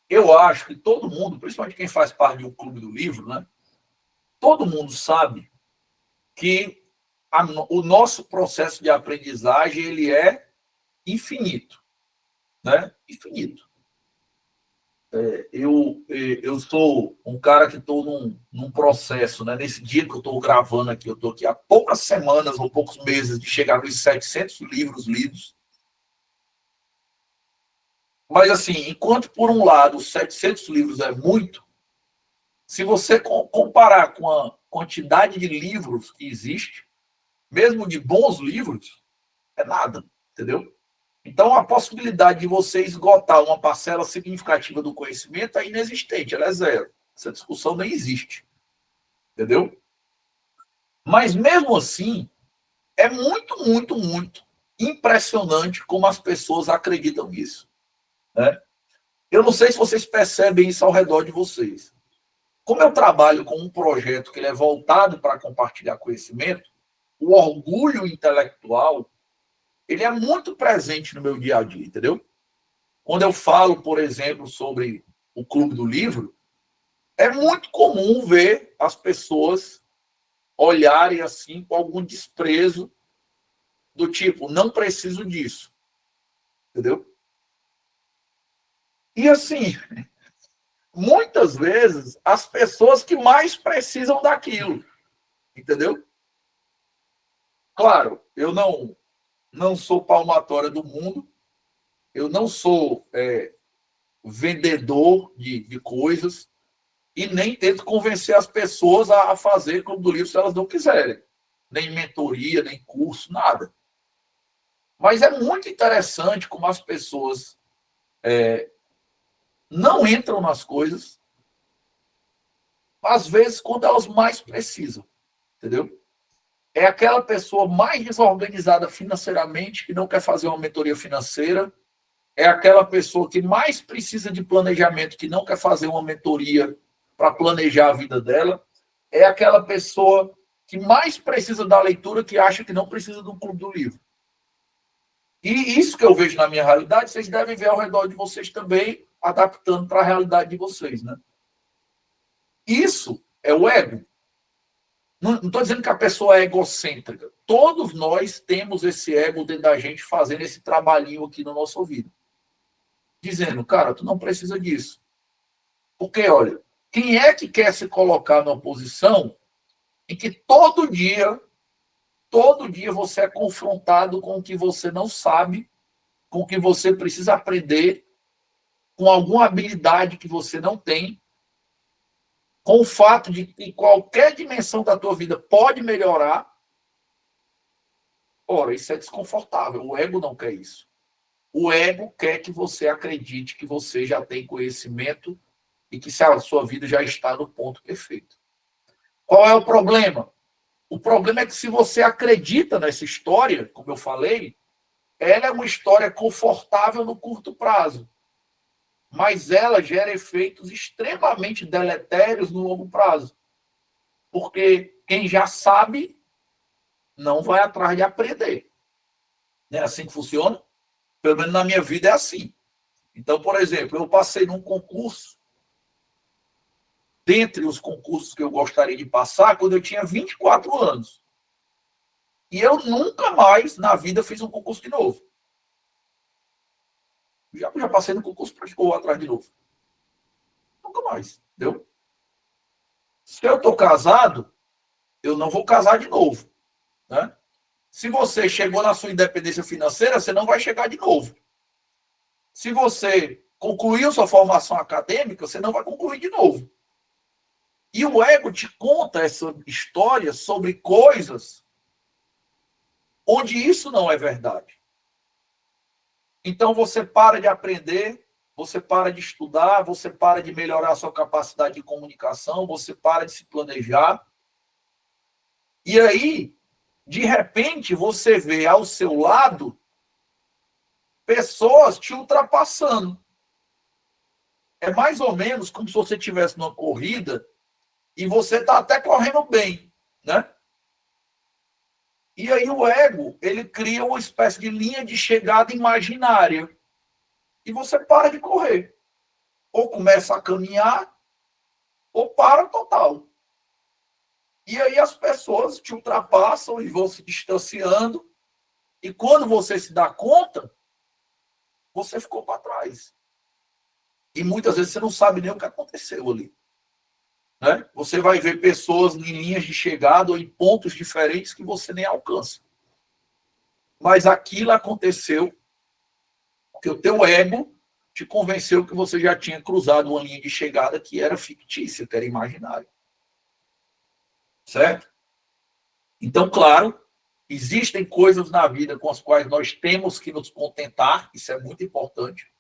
Eu acho que todo mundo, principalmente quem faz parte de um clube do livro, né? Todo mundo sabe que o nosso processo de aprendizagem ele é infinito, né? Infinito. Eu sou um cara que estou num processo, né? Nesse dia que eu estou gravando aqui, eu estou aqui há poucas semanas ou poucos meses de chegar nos 700 livros lidos. Mas, assim, enquanto, por um lado, os 700 livros é muito, se você comparar com a quantidade de livros que existe, mesmo de bons livros, é nada, entendeu? Então, a possibilidade de você esgotar uma parcela significativa do conhecimento é inexistente, ela é zero. Essa discussão nem existe, entendeu? Mas, mesmo assim, É muito, muito, muito impressionante como as pessoas acreditam nisso, né? Eu não sei se vocês percebem isso ao redor de vocês. Como eu trabalho com um projeto que ele é voltado para compartilhar conhecimento, o orgulho intelectual, ele é muito presente no meu dia a dia, entendeu? Quando eu falo, por exemplo, sobre o Clube do Livro, é muito comum ver as pessoas olharem assim com algum desprezo do tipo, não preciso disso, entendeu? E assim, muitas vezes as pessoas que mais precisam daquilo, entendeu? Claro, eu não sou palmatória do mundo, eu não sou vendedor de coisas e nem tento convencer as pessoas a fazer Clube do Livro se elas não quiserem. Nem mentoria, nem curso, nada. Mas é muito interessante como as pessoas não entram nas coisas, às vezes, quando elas mais precisam, entendeu? É aquela pessoa mais desorganizada financeiramente que não quer fazer uma mentoria financeira, é aquela pessoa que mais precisa de planejamento, que não quer fazer uma mentoria para planejar a vida dela, é aquela pessoa que mais precisa da leitura, que acha que não precisa do Clube do Livro. E isso que eu vejo na minha realidade, vocês devem ver ao redor de vocês também, adaptando para a realidade de vocês, né? Isso é o ego. Não estou dizendo que a pessoa é egocêntrica. Todos nós temos esse ego dentro da gente fazendo esse trabalhinho aqui no nosso ouvido. Dizendo, cara, tu não precisa disso. Porque, olha, quem é que quer se colocar numa posição em que todo dia você é confrontado com o que você não sabe, com o que você precisa aprender, com alguma habilidade que você não tem, com o fato de que qualquer dimensão da tua vida pode melhorar? Ora, isso é desconfortável. O ego não quer isso. O ego quer que você acredite que você já tem conhecimento e que a sua vida já está no ponto perfeito. Qual é o problema? O problema é que se você acredita nessa história, como eu falei, ela é uma história confortável no curto prazo, mas ela gera efeitos extremamente deletérios no longo prazo. Porque quem já sabe não vai atrás de aprender. Não é assim que funciona? Pelo menos na minha vida é assim. Então, por exemplo, eu passei num concurso, dentre os concursos que eu gostaria de passar, quando eu tinha 24 anos. E eu nunca mais, na vida, fiz um concurso de novo. Já passei no concurso para vou atrás de novo. Nunca mais, entendeu? Se eu estou casado, eu não vou casar de novo, né? Se você chegou na sua independência financeira, você não vai chegar de novo. Se você concluiu sua formação acadêmica, você não vai concluir de novo. E o ego te conta essa história sobre coisas onde isso não é verdade. Então você para de aprender, você para de estudar, você para de melhorar a sua capacidade de comunicação, você para de se planejar. E aí, de repente, você vê ao seu lado pessoas te ultrapassando. É mais ou menos como se você estivesse numa corrida e você está até correndo bem, né? E aí o ego, ele cria uma espécie de linha de chegada imaginária. E você para de correr. Ou começa a caminhar, ou para total. E aí as pessoas te ultrapassam e vão se distanciando. E quando você se dá conta, você ficou para trás. E muitas vezes você não sabe nem o que aconteceu ali. Né? Você vai ver pessoas em linhas de chegada ou em pontos diferentes que você nem alcança. Mas aquilo aconteceu porque o teu ego te convenceu que você já tinha cruzado uma linha de chegada que era fictícia, que era imaginária. Certo? Então, claro, existem coisas na vida com as quais nós temos que nos contentar, isso é muito importante.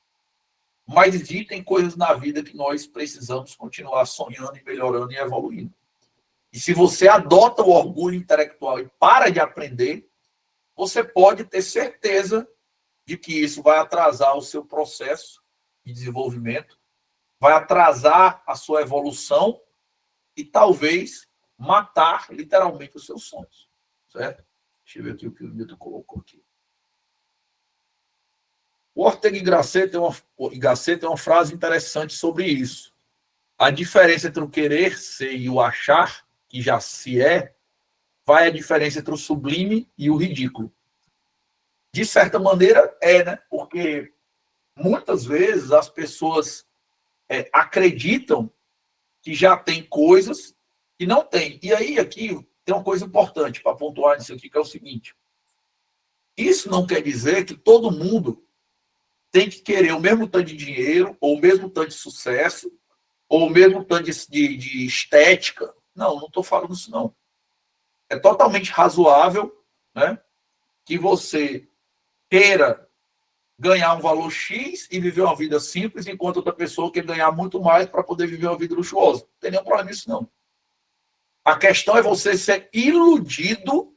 Mas existem coisas na vida que nós precisamos continuar sonhando e melhorando e evoluindo. E se você adota o orgulho intelectual e para de aprender, você pode ter certeza de que isso vai atrasar o seu processo de desenvolvimento, vai atrasar a sua evolução e talvez matar literalmente os seus sonhos. Certo? Deixa eu ver aqui o que o Milton colocou aqui. O Ortega y Gasset tem uma frase interessante sobre isso. A diferença entre o querer ser e o achar, que já se é, vai a diferença entre o sublime e o ridículo. De certa maneira, né? Porque muitas vezes as pessoas acreditam que já tem coisas que não tem. E aí, aqui, tem uma coisa importante para pontuar nisso aqui, que é o seguinte. Isso não quer dizer que todo mundo tem que querer o mesmo tanto de dinheiro, ou o mesmo tanto de sucesso, ou o mesmo tanto de estética. Não estou falando isso, não. É totalmente razoável, né, que você queira ganhar um valor X e viver uma vida simples, enquanto outra pessoa quer ganhar muito mais para poder viver uma vida luxuosa. Não tem nenhum problema nisso, não. A questão é você ser iludido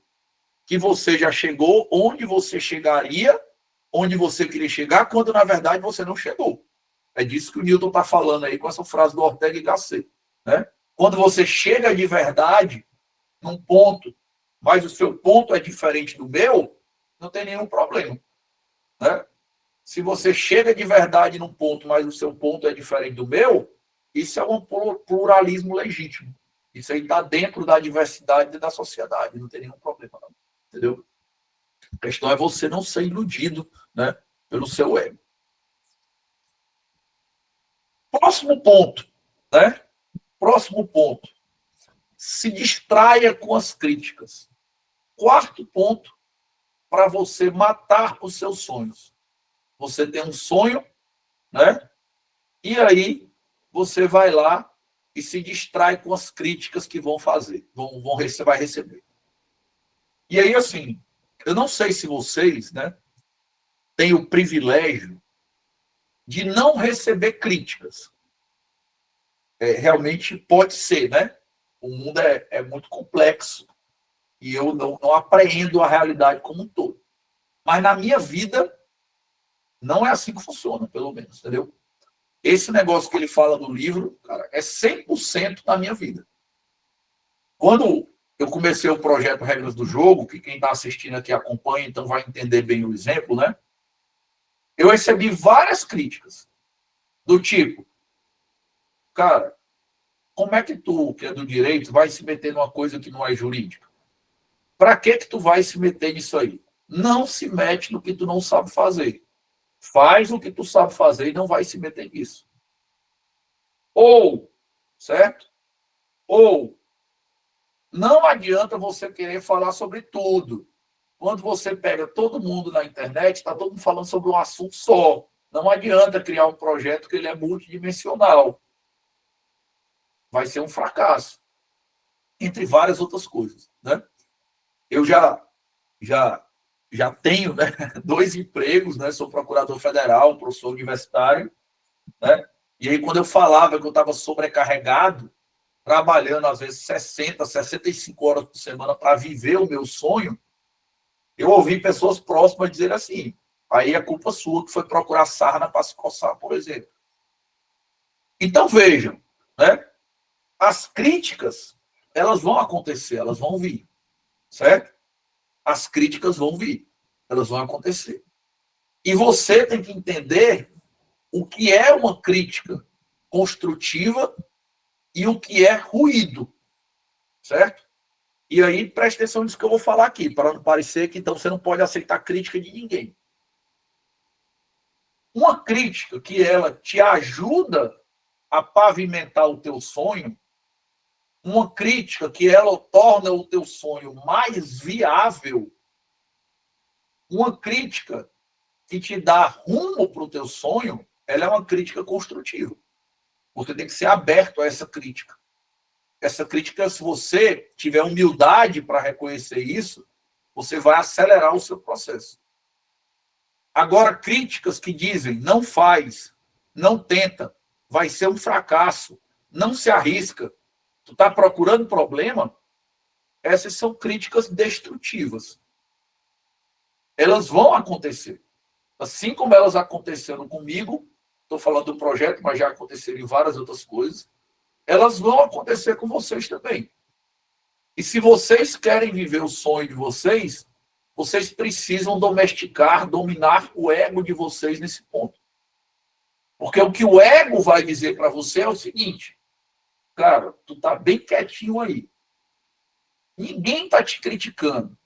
que você já chegou onde você chegaria, onde você queria chegar, quando na verdade você não chegou. É disso que o Newton está falando aí com essa frase do Ortega y Gasset. Né? Quando você chega de verdade num ponto, mas o seu ponto é diferente do meu, não tem nenhum problema. Né? Se você chega de verdade num ponto, mas o seu ponto é diferente do meu, isso é um pluralismo legítimo. Isso aí está dentro da diversidade da sociedade, não tem nenhum problema, não. Entendeu? A questão é você não ser iludido, né, pelo seu ego. Próximo ponto, né? Próximo ponto. Se distraia com as críticas. Quarto ponto para você matar os seus sonhos. Você tem um sonho, né? E aí você vai lá e se distrai com as críticas que vão fazer, você vai receber. E aí, assim, eu não sei se vocês, né, têm o privilégio de não receber críticas. Realmente pode ser, né? O mundo é muito complexo e eu não apreendo a realidade como um todo. Mas na minha vida, não é assim que funciona, pelo menos, entendeu? Esse negócio que ele fala no livro, cara, é 100% na minha vida. Quando eu comecei o projeto Regras do Jogo, que quem está assistindo aqui acompanha, então vai entender bem o exemplo, né? Eu recebi várias críticas do tipo, cara, como é que tu, que é do direito, vai se meter numa coisa que não é jurídica? Para que tu vai se meter nisso aí? Não se mete no que tu não sabe fazer. Faz o que tu sabe fazer e não vai se meter nisso. Ou, certo? Ou, não adianta você querer falar sobre tudo. Quando você pega todo mundo na internet, está todo mundo falando sobre um assunto só. Não adianta criar um projeto que ele é multidimensional. Vai ser um fracasso. Entre várias outras coisas. Né? Eu já tenho, né, 2 empregos, né? Sou procurador federal, professor universitário. Né? E aí, quando eu falava que eu estava sobrecarregado, trabalhando às vezes 60, 65 horas por semana para viver o meu sonho, eu ouvi pessoas próximas dizer assim, aí é culpa sua que foi procurar sarna para se coçar, por exemplo. Então, vejam, né? As críticas, elas vão acontecer, elas vão vir, certo? As críticas vão vir, elas vão acontecer. E você tem que entender o que é uma crítica construtiva e o que é ruído, certo? E aí, preste atenção nisso que eu vou falar aqui, para não parecer que então você não pode aceitar crítica de ninguém. Uma crítica que ela te ajuda a pavimentar o teu sonho, uma crítica que ela torna o teu sonho mais viável, uma crítica que te dá rumo para o teu sonho, ela é uma crítica construtiva. Você tem que ser aberto a essa crítica. Essa crítica, se você tiver humildade para reconhecer isso, você vai acelerar o seu processo. Agora, críticas que dizem não faz, não tenta, vai ser um fracasso, não se arrisca, tu está procurando problema, essas são críticas destrutivas. Elas vão acontecer. Assim como elas aconteceram comigo, estou falando do projeto, mas já aconteceram em várias outras coisas, elas vão acontecer com vocês também. E se vocês querem viver o sonho de vocês, vocês precisam domesticar, dominar o ego de vocês nesse ponto. Porque o que o ego vai dizer para você é o seguinte: cara, tu tá bem quietinho aí. Ninguém tá te criticando.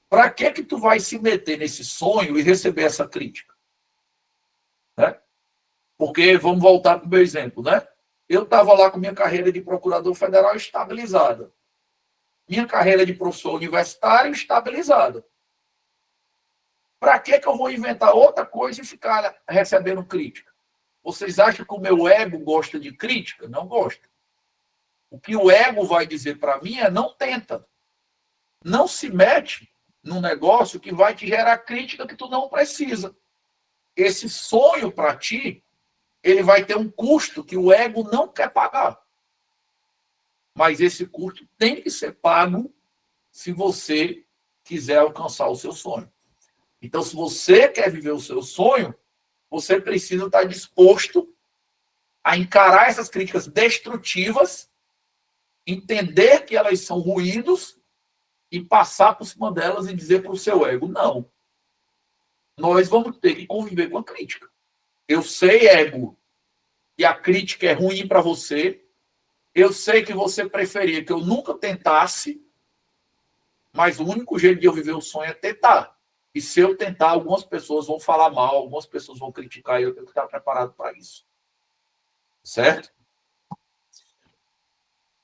Para que tu vai se meter nesse sonho e receber essa crítica? Né? Porque, vamos voltar para o meu exemplo, né? Eu estava lá com minha carreira de procurador federal estabilizada. Minha carreira de professor universitário estabilizada. Para que eu vou inventar outra coisa e ficar recebendo crítica? Vocês acham que o meu ego gosta de crítica? Não gosta. O que o ego vai dizer para mim é: não tenta. Não se mete num negócio que vai te gerar crítica que tu não precisa. Esse sonho para ti, ele vai ter um custo que o ego não quer pagar. Mas esse custo tem que ser pago se você quiser alcançar o seu sonho. Então, se você quer viver o seu sonho, você precisa estar disposto a encarar essas críticas destrutivas, entender que elas são ruídos e passar por cima delas e dizer para o seu ego: não, nós vamos ter que conviver com a crítica. Eu sei, ego, que a crítica é ruim para você. Eu sei que você preferia que eu nunca tentasse, mas o único jeito de eu viver o sonho é tentar. E se eu tentar, algumas pessoas vão falar mal, algumas pessoas vão criticar, e eu tenho que estar preparado para isso. Certo?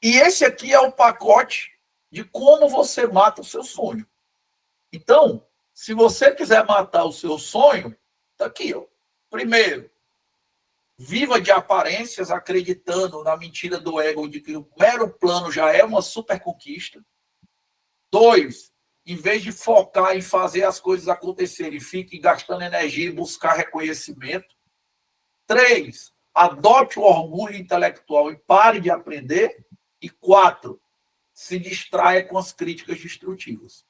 E esse aqui é o pacote de como você mata o seu sonho. Então, se você quiser matar o seu sonho, tá aqui, ó. Primeiro, viva de aparências, acreditando na mentira do ego de que o mero plano já é uma super conquista. 2, em vez de focar em fazer as coisas acontecerem, fique gastando energia e buscar reconhecimento. 3, adote o orgulho intelectual e pare de aprender. E 4, se distraia com as críticas destrutivas.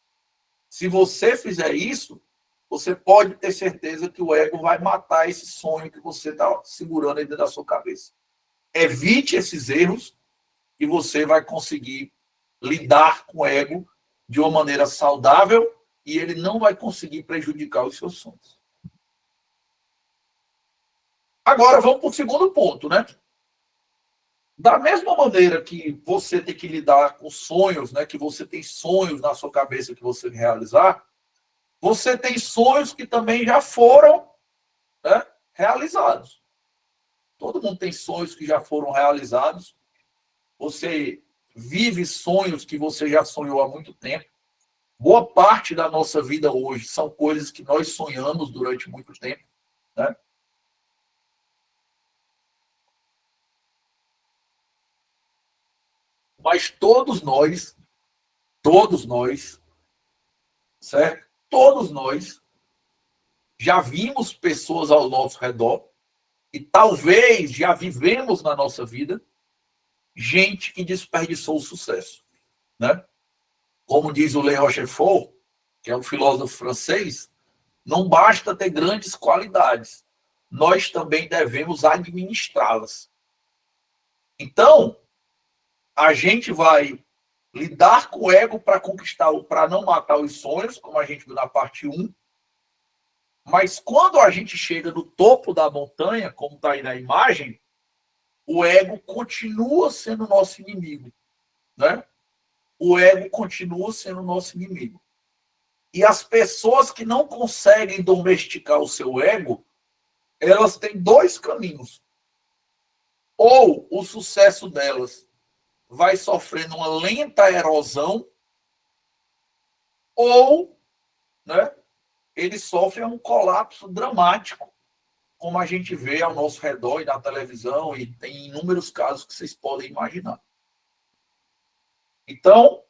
Se você fizer isso, você pode ter certeza que o ego vai matar esse sonho que você está segurando aí dentro da sua cabeça. Evite esses erros e você vai conseguir lidar com o ego de uma maneira saudável e ele não vai conseguir prejudicar os seus sonhos. Agora vamos para o segundo ponto, né? Da mesma maneira que você tem que lidar com sonhos, né? Que você tem sonhos na sua cabeça que você quer realizar, você tem sonhos que também já foram, né, realizados. Todo mundo tem sonhos que já foram realizados. Você vive sonhos que você já sonhou há muito tempo. Boa parte da nossa vida hoje são coisas que nós sonhamos durante muito tempo, né? Mas todos nós, certo? Todos nós já vimos pessoas ao nosso redor e talvez já vivemos na nossa vida gente que desperdiçou o sucesso, né? Como diz o Le Rochefort, que é um filósofo francês, não basta ter grandes qualidades, nós também devemos administrá-las. Então, a gente vai lidar com o ego para conquistar, para não matar os sonhos, como a gente viu na parte 1. Mas quando a gente chega no topo da montanha, como está aí na imagem, o ego continua sendo nosso inimigo, né? O ego continua sendo nosso inimigo. E as pessoas que não conseguem domesticar o seu ego, elas têm dois caminhos. Ou o sucesso delas vai sofrendo uma lenta erosão, ou, né, eles sofrem um colapso dramático, como a gente vê ao nosso redor e na televisão, e tem inúmeros casos que vocês podem imaginar. Então,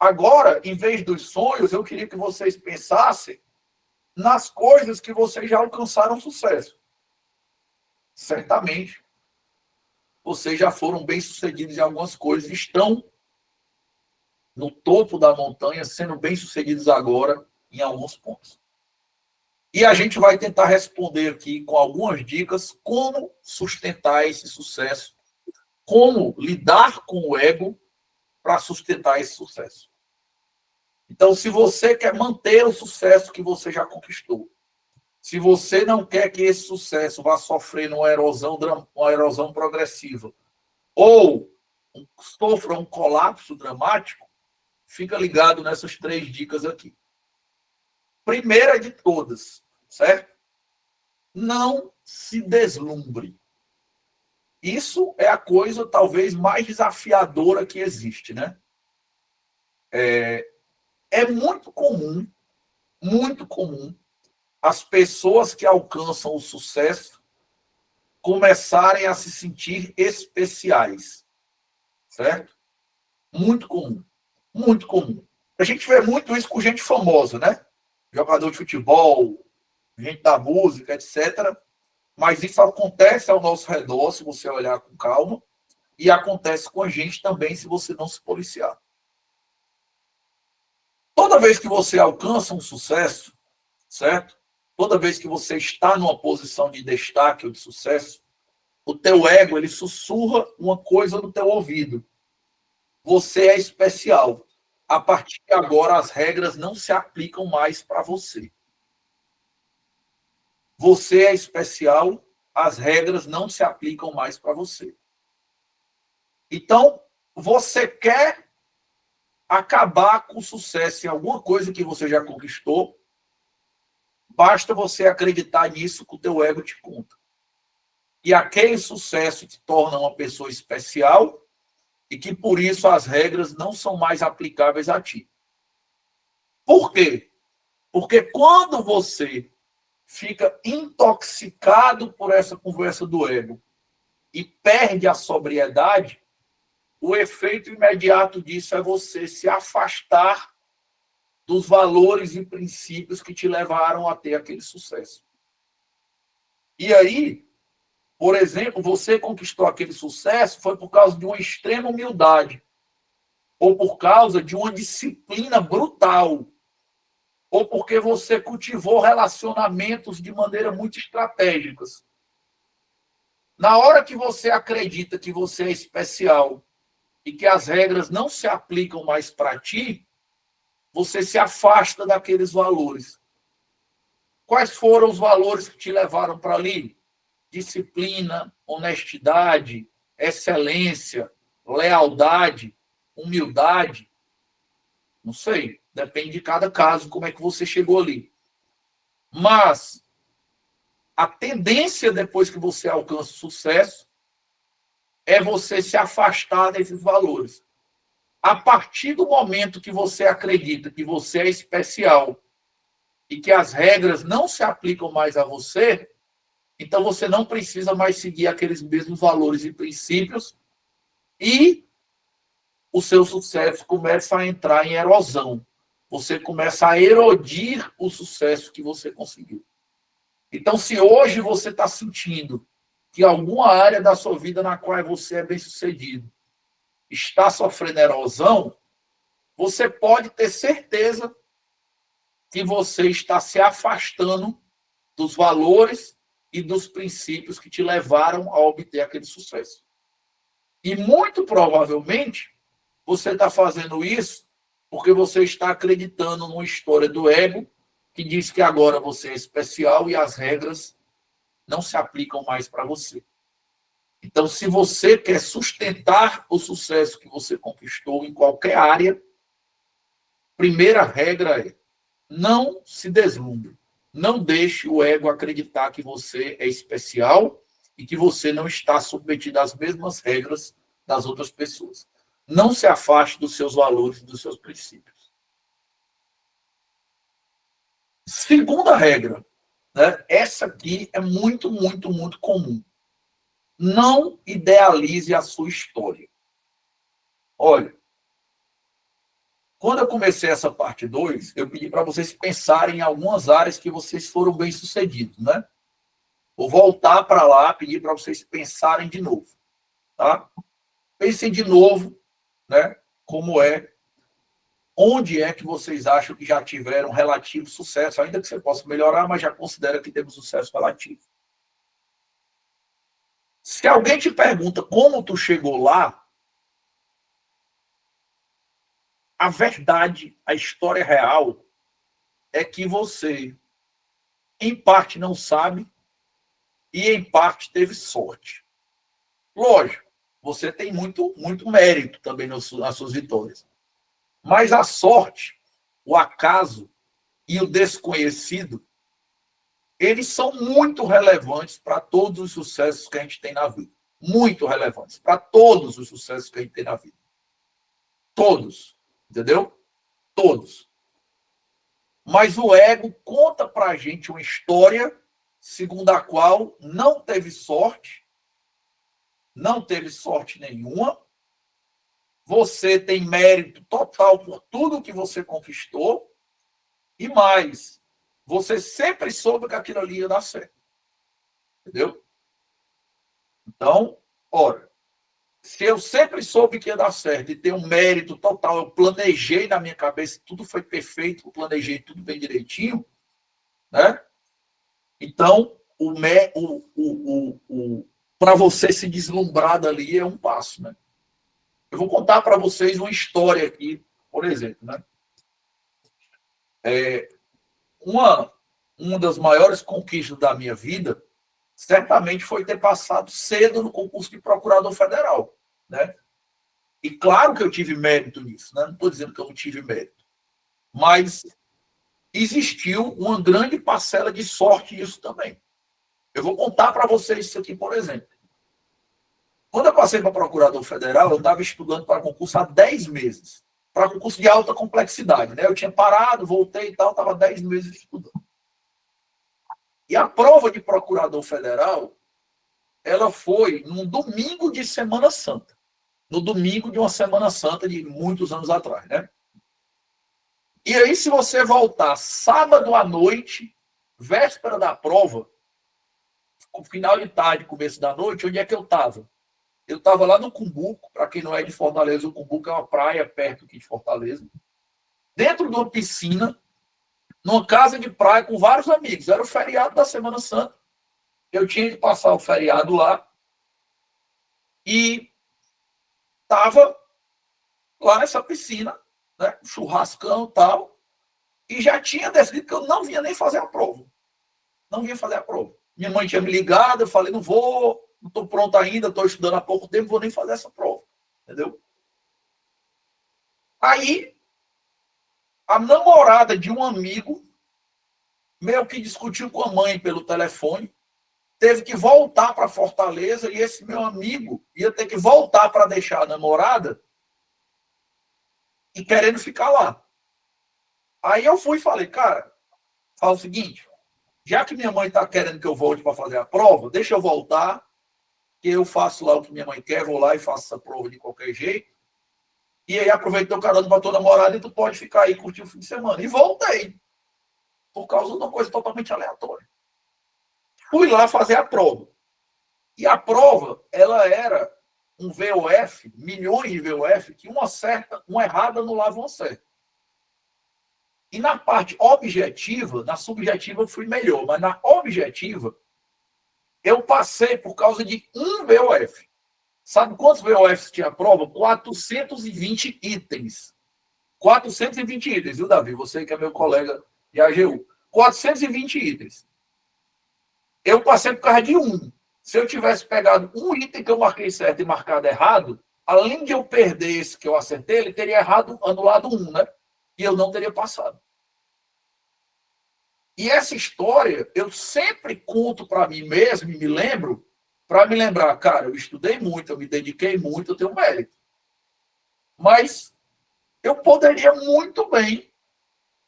agora, em vez dos sonhos, eu queria que vocês pensassem nas coisas que vocês já alcançaram sucesso. Certamente, vocês já foram bem-sucedidos em algumas coisas, estão no topo da montanha, sendo bem-sucedidos agora em alguns pontos. E a gente vai tentar responder aqui com algumas dicas como sustentar esse sucesso, como lidar com o ego para sustentar esse sucesso. Então, se você quer manter o sucesso que você já conquistou, se você não quer que esse sucesso vá sofrer uma erosão progressiva, ou sofra um colapso dramático, fica ligado nessas 3 dicas aqui. Primeira de todas, certo? Não se deslumbre. Isso é a coisa talvez mais desafiadora que existe, né? É muito comum as pessoas que alcançam o sucesso começarem a se sentir especiais, certo? Muito comum, muito comum. A gente vê muito isso com gente famosa, né? Jogador de futebol, gente da música, etc. Mas isso acontece ao nosso redor, se você olhar com calma, e acontece com a gente também, se você não se policiar. Toda vez que você alcança um sucesso, certo? Toda vez que você está numa posição de destaque ou de sucesso, o teu ego, ele sussurra uma coisa no teu ouvido. Você é especial. A partir de agora, as regras não se aplicam mais para você. Você é especial, as regras não se aplicam mais para você. Então, você quer acabar com o sucesso em alguma coisa que você já conquistou, basta você acreditar nisso que o teu ego te conta. E aquele sucesso te torna uma pessoa especial e que, por isso, as regras não são mais aplicáveis a ti. Por quê? Porque quando você fica intoxicado por essa conversa do ego e perde a sobriedade, o efeito imediato disso é você se afastar dos valores e princípios que te levaram a ter aquele sucesso. E aí, por exemplo, você conquistou aquele sucesso foi por causa de uma extrema humildade, ou por causa de uma disciplina brutal, ou porque você cultivou relacionamentos de maneira muito estratégicas. Na hora que você acredita que você é especial e que as regras não se aplicam mais para ti, você se afasta daqueles valores. Quais foram os valores que te levaram para ali? Disciplina, honestidade, excelência, lealdade, humildade. Não sei, depende de cada caso como é que você chegou ali. Mas a tendência depois que você alcança o sucesso é você se afastar desses valores. A partir do momento que você acredita que você é especial e que as regras não se aplicam mais a você, então você não precisa mais seguir aqueles mesmos valores e princípios e o seu sucesso começa a entrar em erosão. Você começa a erodir o sucesso que você conseguiu. Então, se hoje você está sentindo que alguma área da sua vida na qual você é bem-sucedido está sofrendo erosão, você pode ter certeza que você está se afastando dos valores e dos princípios que te levaram a obter aquele sucesso. E muito provavelmente você está fazendo isso porque você está acreditando numa história do ego que diz que agora você é especial e as regras não se aplicam mais para você. Então, se você quer sustentar o sucesso que você conquistou em qualquer área, primeira regra é: não se deslumbre. Não deixe o ego acreditar que você é especial e que você não está submetido às mesmas regras das outras pessoas. Não se afaste dos seus valores e dos seus princípios. Segunda regra, né? Essa aqui é muito, muito, muito comum. Não idealize a sua história. Olha, quando eu comecei essa parte 2, eu pedi para vocês pensarem em algumas áreas que vocês foram bem-sucedidos, né? Vou voltar para lá, pedir para vocês pensarem de novo, tá? Pensem de novo, né? Como é onde é que vocês acham que já tiveram relativo sucesso, ainda que você possa melhorar, mas já considera que temos sucesso relativo. Se alguém te pergunta como tu chegou lá, a verdade, a história real é que você, em parte, não sabe e, em parte, teve sorte. Lógico, você tem muito mérito também nas suas vitórias. Mas a sorte, o acaso e o desconhecido, eles são muito relevantes para todos os sucessos que a gente tem na vida. Muito relevantes para todos os sucessos que a gente tem na vida. Todos. Entendeu? Todos. Mas o ego conta para a gente uma história segundo a qual não teve sorte nenhuma, você tem mérito total por tudo que você conquistou, e mais, você sempre soube que aquilo ali ia dar certo. Entendeu? Então, ora, se eu sempre soube que ia dar certo e ter um mérito total, eu planejei na minha cabeça, tudo foi perfeito, eu planejei tudo bem direitinho, né? Então, para você se deslumbrar dali é um passo, né? Eu vou contar para vocês uma história aqui, por exemplo, né? Uma das maiores conquistas da minha vida certamente foi ter passado cedo no concurso de procurador federal, né? E claro que eu tive mérito nisso, né? Não estou dizendo que eu não tive mérito, mas existiu uma grande parcela de sorte nisso também. Eu vou contar para vocês isso aqui, por exemplo. Quando eu passei para procurador federal, eu estava estudando para concurso há 10 meses, para concurso de alta complexidade, né? Eu tinha parado, voltei e tal, estava 10 meses estudando. E a prova de procurador federal, ela foi num domingo de Semana Santa. No domingo de uma Semana Santa de muitos anos atrás, né? E aí, se você voltar sábado à noite, véspera da prova, final de tarde, começo da noite, onde é que eu estava? Eu estava lá no Cumbuco, para quem não é de Fortaleza, o Cumbuco é uma praia perto aqui de Fortaleza, dentro de uma piscina, numa casa de praia com vários amigos. Era o feriado da Semana Santa. Eu tinha que passar o feriado lá e estava lá nessa piscina, né, churrascão e tal, e já tinha decidido que eu não vinha nem fazer a prova. Não vinha fazer a prova. Minha mãe tinha me ligado, eu falei, não vou, não estou pronto ainda, estou estudando há pouco tempo, não vou nem fazer essa prova. Entendeu? Aí, a namorada de um amigo, meio que discutiu com a mãe pelo telefone, teve que voltar para Fortaleza e esse meu amigo ia ter que voltar para deixar a namorada e querendo ficar lá. Aí eu fui e falei, cara, fala o seguinte, já que minha mãe está querendo que eu volte para fazer a prova, deixa eu voltar, que eu faço lá o que minha mãe quer, vou lá e faço essa prova de qualquer jeito. E aí aproveitei o carona para tua namorada e tu pode ficar aí curtir o fim de semana. E voltei, por causa de uma coisa totalmente aleatória. Fui lá fazer a prova. E a prova, ela era um VOF, milhões de VOF, que uma certa, uma errada anulava uma certa. E na parte objetiva, na subjetiva eu fui melhor, mas na objetiva, eu passei por causa de um VOF. Sabe quantos VOFs tinha a prova? 420 itens. 420 itens, viu, Davi? Você que é meu colega de AGU. 420 itens. Eu passei por causa de um. Se eu tivesse pegado um item que eu marquei certo e marcado errado, além de eu perder esse que eu acertei, ele teria errado, anulado um, né? E eu não teria passado. E essa história eu sempre conto para mim mesmo, e me lembro, para me lembrar, cara, eu estudei muito, eu me dediquei muito, eu tenho mérito. Mas eu poderia muito bem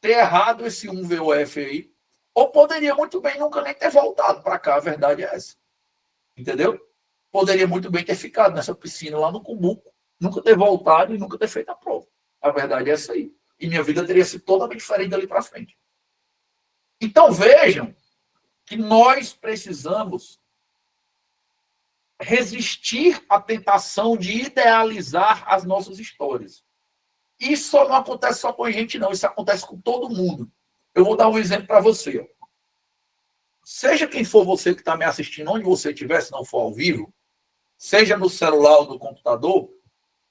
ter errado esse 1 VOF aí, ou poderia muito bem nunca nem ter voltado para cá, a verdade é essa. Entendeu? Poderia muito bem ter ficado nessa piscina lá no Cumbuco, nunca ter voltado e nunca ter feito a prova. A verdade é essa aí. E minha vida teria sido totalmente diferente dali para frente. Então vejam que nós precisamos resistir à tentação de idealizar as nossas histórias. Isso não acontece só com a gente, não. Isso acontece com todo mundo. Eu vou dar um exemplo para você. Seja quem for você que está me assistindo, onde você estiver, se não for ao vivo, seja no celular ou no computador,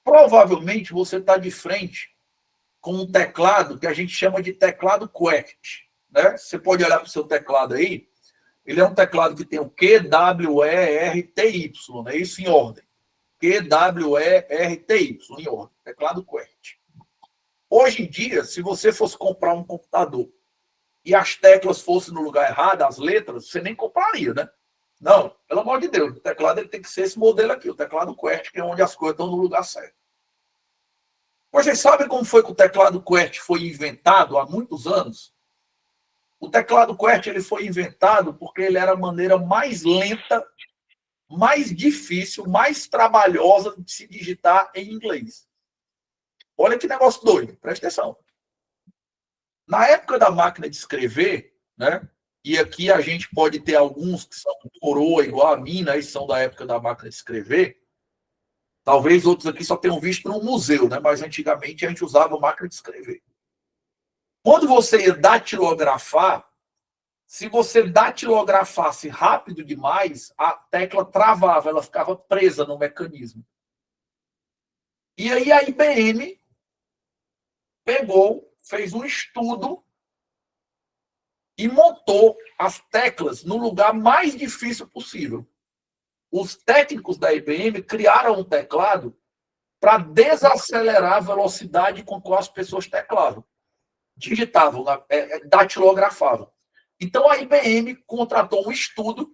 provavelmente você está de frente com um teclado que a gente chama de teclado QWERTY. Né? Você pode olhar para o seu teclado aí, ele é um teclado que tem o Q, W, E, R, T, Y, né? Isso em ordem. Q, W, E, R, T, Y, em ordem. Teclado QWERTY. Hoje em dia, se você fosse comprar um computador e as teclas fossem no lugar errado, as letras, você nem compraria, né? Não, pelo amor de Deus, o teclado ele tem que ser esse modelo aqui, o teclado QWERTY, que é onde as coisas estão no lugar certo. Vocês sabem como foi que o teclado QWERTY foi inventado há muitos anos? O teclado QWERTY ele foi inventado porque ele era a maneira mais lenta, mais difícil, mais trabalhosa de se digitar em inglês. Olha que negócio doido, presta atenção. Na época da máquina de escrever, né? E aqui a gente pode ter alguns que são coroa igual a mim, né? E são da época da máquina de escrever. Talvez outros aqui só tenham visto no museu, né? Mas antigamente a gente usava máquina de escrever. Quando você ia datilografar, se você datilografasse rápido demais, a tecla travava, ela ficava presa no mecanismo. E aí a IBM pegou, fez um estudo e montou as teclas no lugar mais difícil possível. Os técnicos da IBM criaram um teclado para desacelerar a velocidade com que as pessoas teclavam, digitavam, datilografavam. Então a IBM contratou um estudo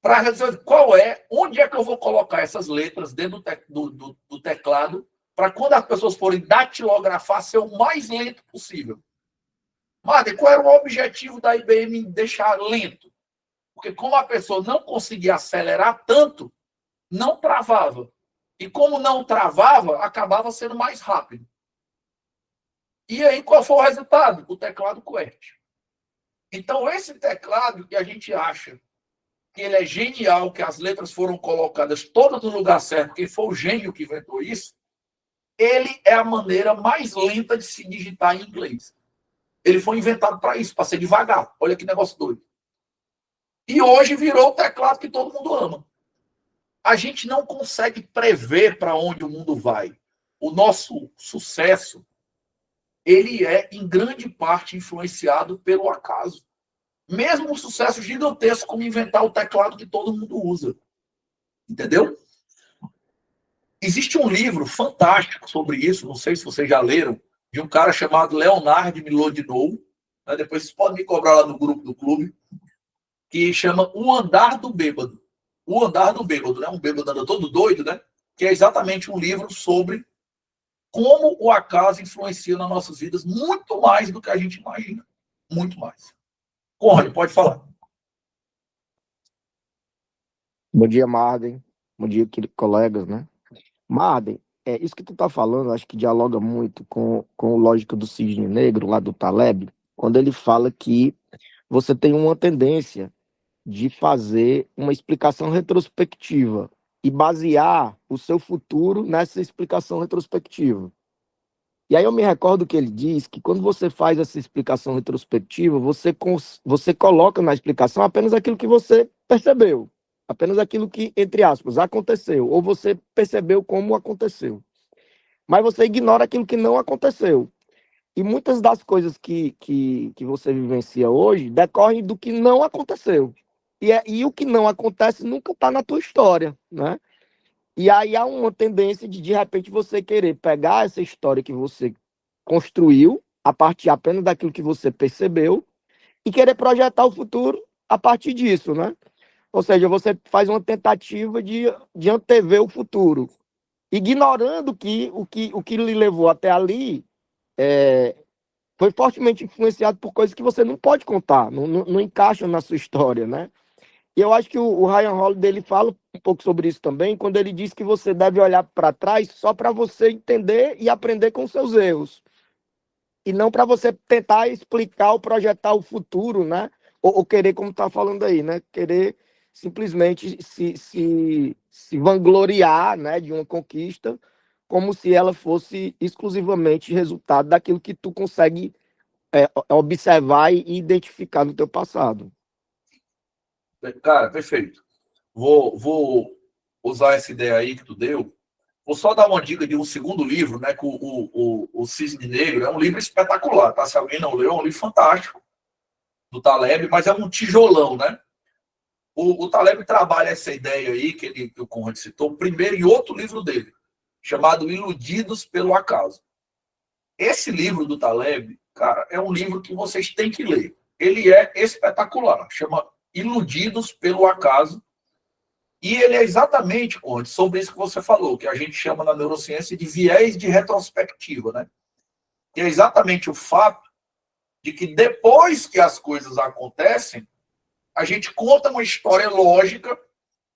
para resolver onde é que eu vou colocar essas letras dentro do teclado para quando as pessoas forem datilografar ser o mais lento possível. Mas qual era o objetivo da IBM em deixar lento? Porque como a pessoa não conseguia acelerar tanto, não travava. E como não travava, acabava sendo mais rápido. E aí, qual foi o resultado? O teclado QWERTY. Então, esse teclado que a gente acha que ele é genial, que as letras foram colocadas todas no lugar certo, quem foi o gênio que inventou isso, ele é a maneira mais lenta de se digitar em inglês. Ele foi inventado para isso, para ser devagar. Olha que negócio doido. E hoje virou o teclado que todo mundo ama. A gente não consegue prever para onde o mundo vai. O nosso sucesso, ele é, em grande parte, influenciado pelo acaso. Mesmo um sucesso gigantesco como inventar o teclado que todo mundo usa. Entendeu? Existe um livro fantástico sobre isso, não sei se vocês já leram, de um cara chamado Leonard Milodinou. Né? Depois vocês podem me cobrar lá no grupo do clube, que chama O Andar do Bêbado. O Andar do Bêbado, né? Um bêbado anda todo doido, né? Que é exatamente um livro sobre como o acaso influencia nas nossas vidas muito mais do que a gente imagina. Muito mais. Conrad, pode falar. Bom dia, Marden. Bom dia, colegas, né? Marden, isso que tu tá falando, acho que dialoga muito com o Lógica do Cisne Negro, lá do Taleb, quando ele fala que você tem uma tendência de fazer uma explicação retrospectiva e basear o seu futuro nessa explicação retrospectiva. E aí eu me recordo que ele diz que quando você faz essa explicação retrospectiva, você coloca na explicação apenas aquilo que você percebeu, apenas aquilo que, entre aspas, aconteceu, ou você percebeu como aconteceu. Mas você ignora aquilo que não aconteceu. E muitas das coisas que você vivencia hoje decorrem do que não aconteceu. E o que não acontece nunca está na tua história, né? E aí há uma tendência de repente, você querer pegar essa história que você construiu, a partir apenas daquilo que você percebeu, e querer projetar o futuro a partir disso, né? Ou seja, você faz uma tentativa de antever o futuro, ignorando que o que lhe levou até ali foi fortemente influenciado por coisas que você não pode contar, não encaixam na sua história, né? E eu acho que o Ryan Holiday ele fala um pouco sobre isso também, quando ele diz que você deve olhar para trás só para você entender e aprender com seus erros. E não para você tentar explicar ou projetar o futuro, né? Ou querer, como está falando aí, né? Querer simplesmente se vangloriar, né, de uma conquista como se ela fosse exclusivamente resultado daquilo que tu consegue observar e identificar no teu passado. Cara, perfeito. Vou usar essa ideia aí que tu deu. Vou só dar uma dica de um segundo livro, né? Que o Cisne Negro é um livro espetacular, tá? Se alguém não leu, é um livro fantástico do Taleb, mas é um tijolão, né? O Taleb trabalha essa ideia aí que o Conrad citou, primeiro em outro livro dele, chamado Iludidos pelo Acaso. Esse livro do Taleb, cara, é um livro que vocês têm que ler. Ele é espetacular, chama Iludidos pelo Acaso, e ele é exatamente, Conrad, sobre isso que você falou, que a gente chama na neurociência de viés de retrospectiva, né? Que é exatamente o fato de que depois que as coisas acontecem, a gente conta uma história lógica,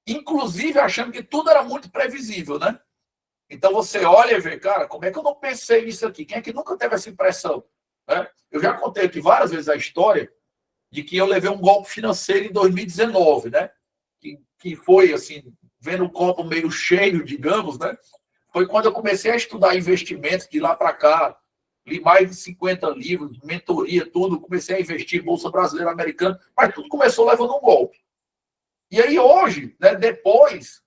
inclusive achando que tudo era muito previsível, né? Então você olha e vê, cara, como é que eu não pensei nisso aqui? Quem é que nunca teve essa impressão? Né? Eu já contei aqui várias vezes a história de que eu levei um golpe financeiro em 2019, né? Que foi, assim, vendo o copo meio cheio, digamos, né? Foi quando eu comecei a estudar investimentos de lá para cá, li mais de 50 livros, mentoria, tudo, comecei a investir em Bolsa Brasileira Americana, mas tudo começou levando um golpe. E aí hoje, né, depois,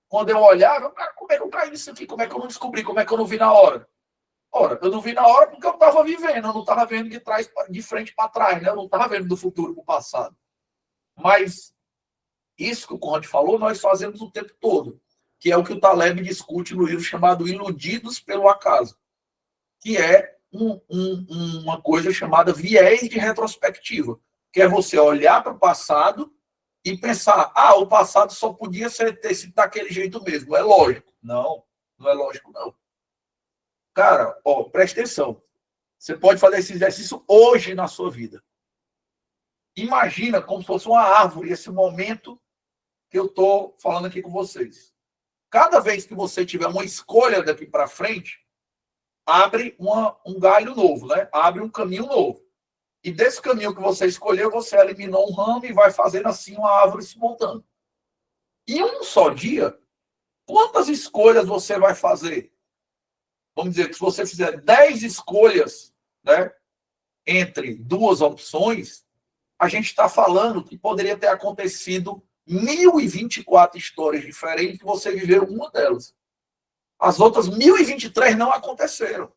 quando eu olhava, cara, como é que eu caí nisso aqui? Como é que eu não descobri? Como é que eu não vi na hora? Ora, eu não vi na hora porque eu estava vivendo, eu não estava vendo de trás, de frente para trás, né? Eu não estava vendo do futuro para o passado. Mas isso que o Conrad falou, nós fazemos o tempo todo, que é o que o Taleb discute no livro chamado Iludidos pelo Acaso, que é uma coisa chamada viés de retrospectiva, que é você olhar para o passado e pensar, o passado só podia ter sido daquele jeito mesmo. É lógico. Não, não é lógico, não. Cara, presta atenção. Você pode fazer esse exercício hoje na sua vida. Imagina como se fosse uma árvore, esse momento que eu estou falando aqui com vocês. Cada vez que você tiver uma escolha daqui para frente, abre um galho novo, né? Abre um caminho novo. E desse caminho que você escolheu, você eliminou um ramo e vai fazendo assim uma árvore se montando. E um só dia, quantas escolhas você vai fazer? Vamos dizer que se você fizer 10 escolhas, né, entre duas opções, a gente está falando que poderia ter acontecido 1.024 histórias diferentes que você viveu uma delas. As outras 1.023 não aconteceram.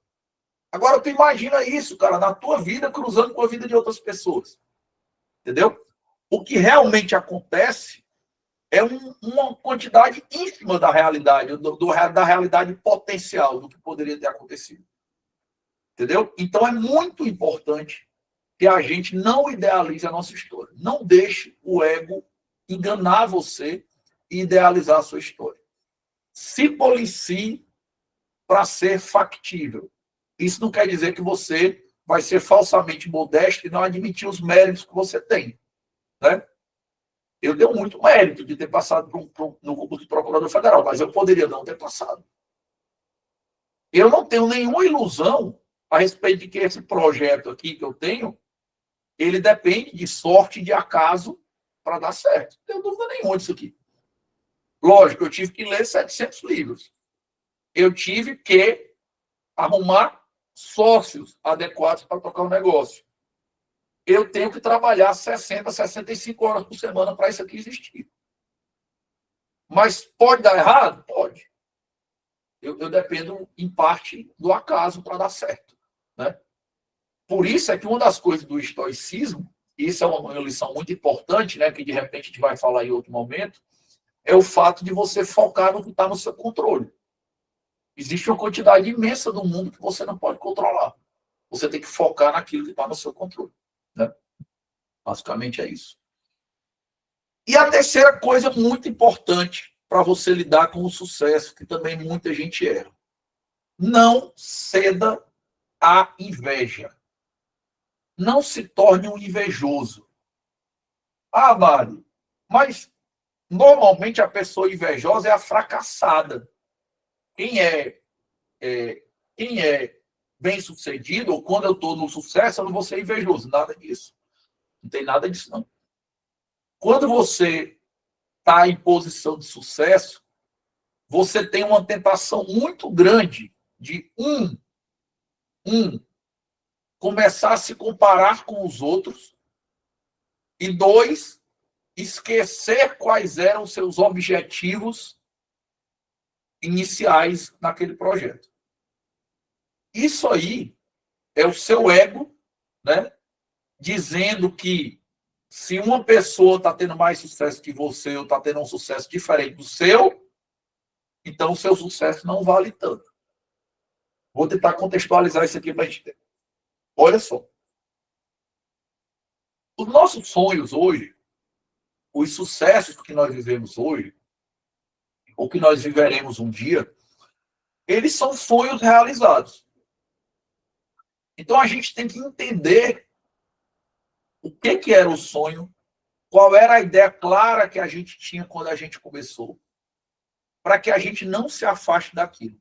Agora, tu imagina isso, cara, na tua vida, cruzando com a vida de outras pessoas. Entendeu? O que realmente acontece é uma quantidade ínfima da realidade, da realidade potencial do que poderia ter acontecido. Entendeu? Então, é muito importante que a gente não idealize a nossa história. Não deixe o ego enganar você e idealizar a sua história. Se policie para ser factível. Isso não quer dizer que você vai ser falsamente modesto e não admitir os méritos que você tem. Né? Eu dei muito mérito de ter passado no concurso de procurador federal, mas eu poderia não ter passado. Eu não tenho nenhuma ilusão a respeito de que esse projeto aqui que eu tenho, ele depende de sorte e de acaso para dar certo. Não tenho dúvida nenhuma disso aqui. Lógico, eu tive que ler 700 livros. Eu tive que arrumar sócios adequados para tocar o negócio. Eu tenho que trabalhar 60, 65 horas por semana para isso aqui existir. Mas pode dar errado? Pode. Eu dependo, em parte, do acaso para dar certo. Né? Por isso é que uma das coisas do estoicismo, e isso é uma lição muito importante, né, que de repente a gente vai falar em outro momento, é o fato de você focar no que está no seu controle. Existe uma quantidade imensa do mundo que você não pode controlar. Você tem que focar naquilo que está no seu controle. Né? Basicamente é isso. E a terceira coisa muito importante para você lidar com o sucesso, que também muita gente erra. Não ceda à inveja. Não se torne um invejoso. Mari, mas normalmente a pessoa invejosa é a fracassada. Quem é bem-sucedido, ou quando eu estou no sucesso, eu não vou ser invejoso. Nada disso. Não tem nada disso, não. Quando você está em posição de sucesso, você tem uma tentação muito grande de começar a se comparar com os outros, e dois, esquecer quais eram os seus objetivos iniciais naquele projeto. Isso aí é o seu ego, né, dizendo que se uma pessoa está tendo mais sucesso que você ou está tendo um sucesso diferente do seu, então o seu sucesso não vale tanto. Vou tentar contextualizar isso aqui para a gente ter. Olha só. Os nossos sonhos hoje, os sucessos que nós vivemos hoje, ou que nós viveremos um dia, eles são sonhos realizados. Então a gente tem que entender o que era o sonho, qual era a ideia clara que a gente tinha quando a gente começou, para que a gente não se afaste daquilo.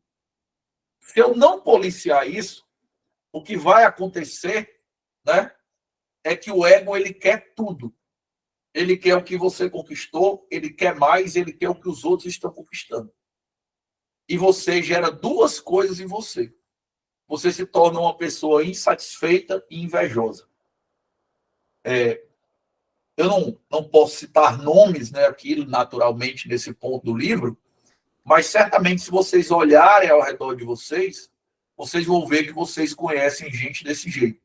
Se eu não policiar isso, o que vai acontecer, né, é que o ego ele quer tudo. Ele quer o que você conquistou, ele quer mais, ele quer o que os outros estão conquistando. E você gera duas coisas em você. Você se torna uma pessoa insatisfeita e invejosa. Eu não posso citar nomes, né, aqui, naturalmente, nesse ponto do livro, mas certamente, se vocês olharem ao redor de vocês vão ver que vocês conhecem gente desse jeito.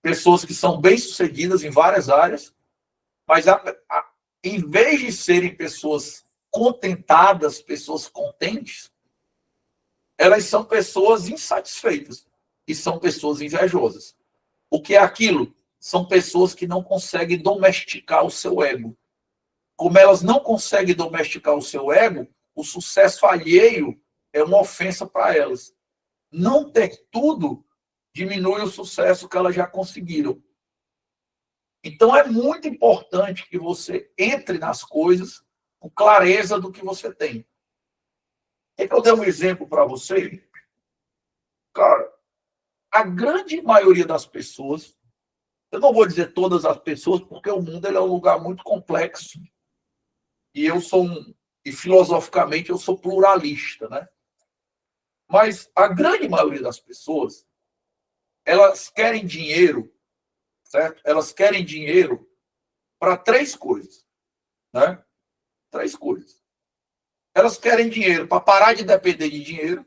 Pessoas que são bem-sucedidas em várias áreas, mas em vez de serem pessoas contentadas, pessoas contentes, elas são pessoas insatisfeitas e são pessoas invejosas. O que é aquilo? São pessoas que não conseguem domesticar o seu ego. Como elas não conseguem domesticar o seu ego, o sucesso alheio é uma ofensa para elas. Não ter tudo diminui o sucesso que elas já conseguiram. Então, é muito importante que você entre nas coisas com clareza do que você tem. Eu dei um exemplo para você. Cara, a grande maioria das pessoas, eu não vou dizer todas as pessoas, porque o mundo ele é um lugar muito complexo. E e filosoficamente, eu sou pluralista, né? Mas a grande maioria das pessoas, elas querem dinheiro, certo? Elas querem dinheiro para três coisas, né? Três coisas. Elas querem dinheiro para parar de depender de dinheiro,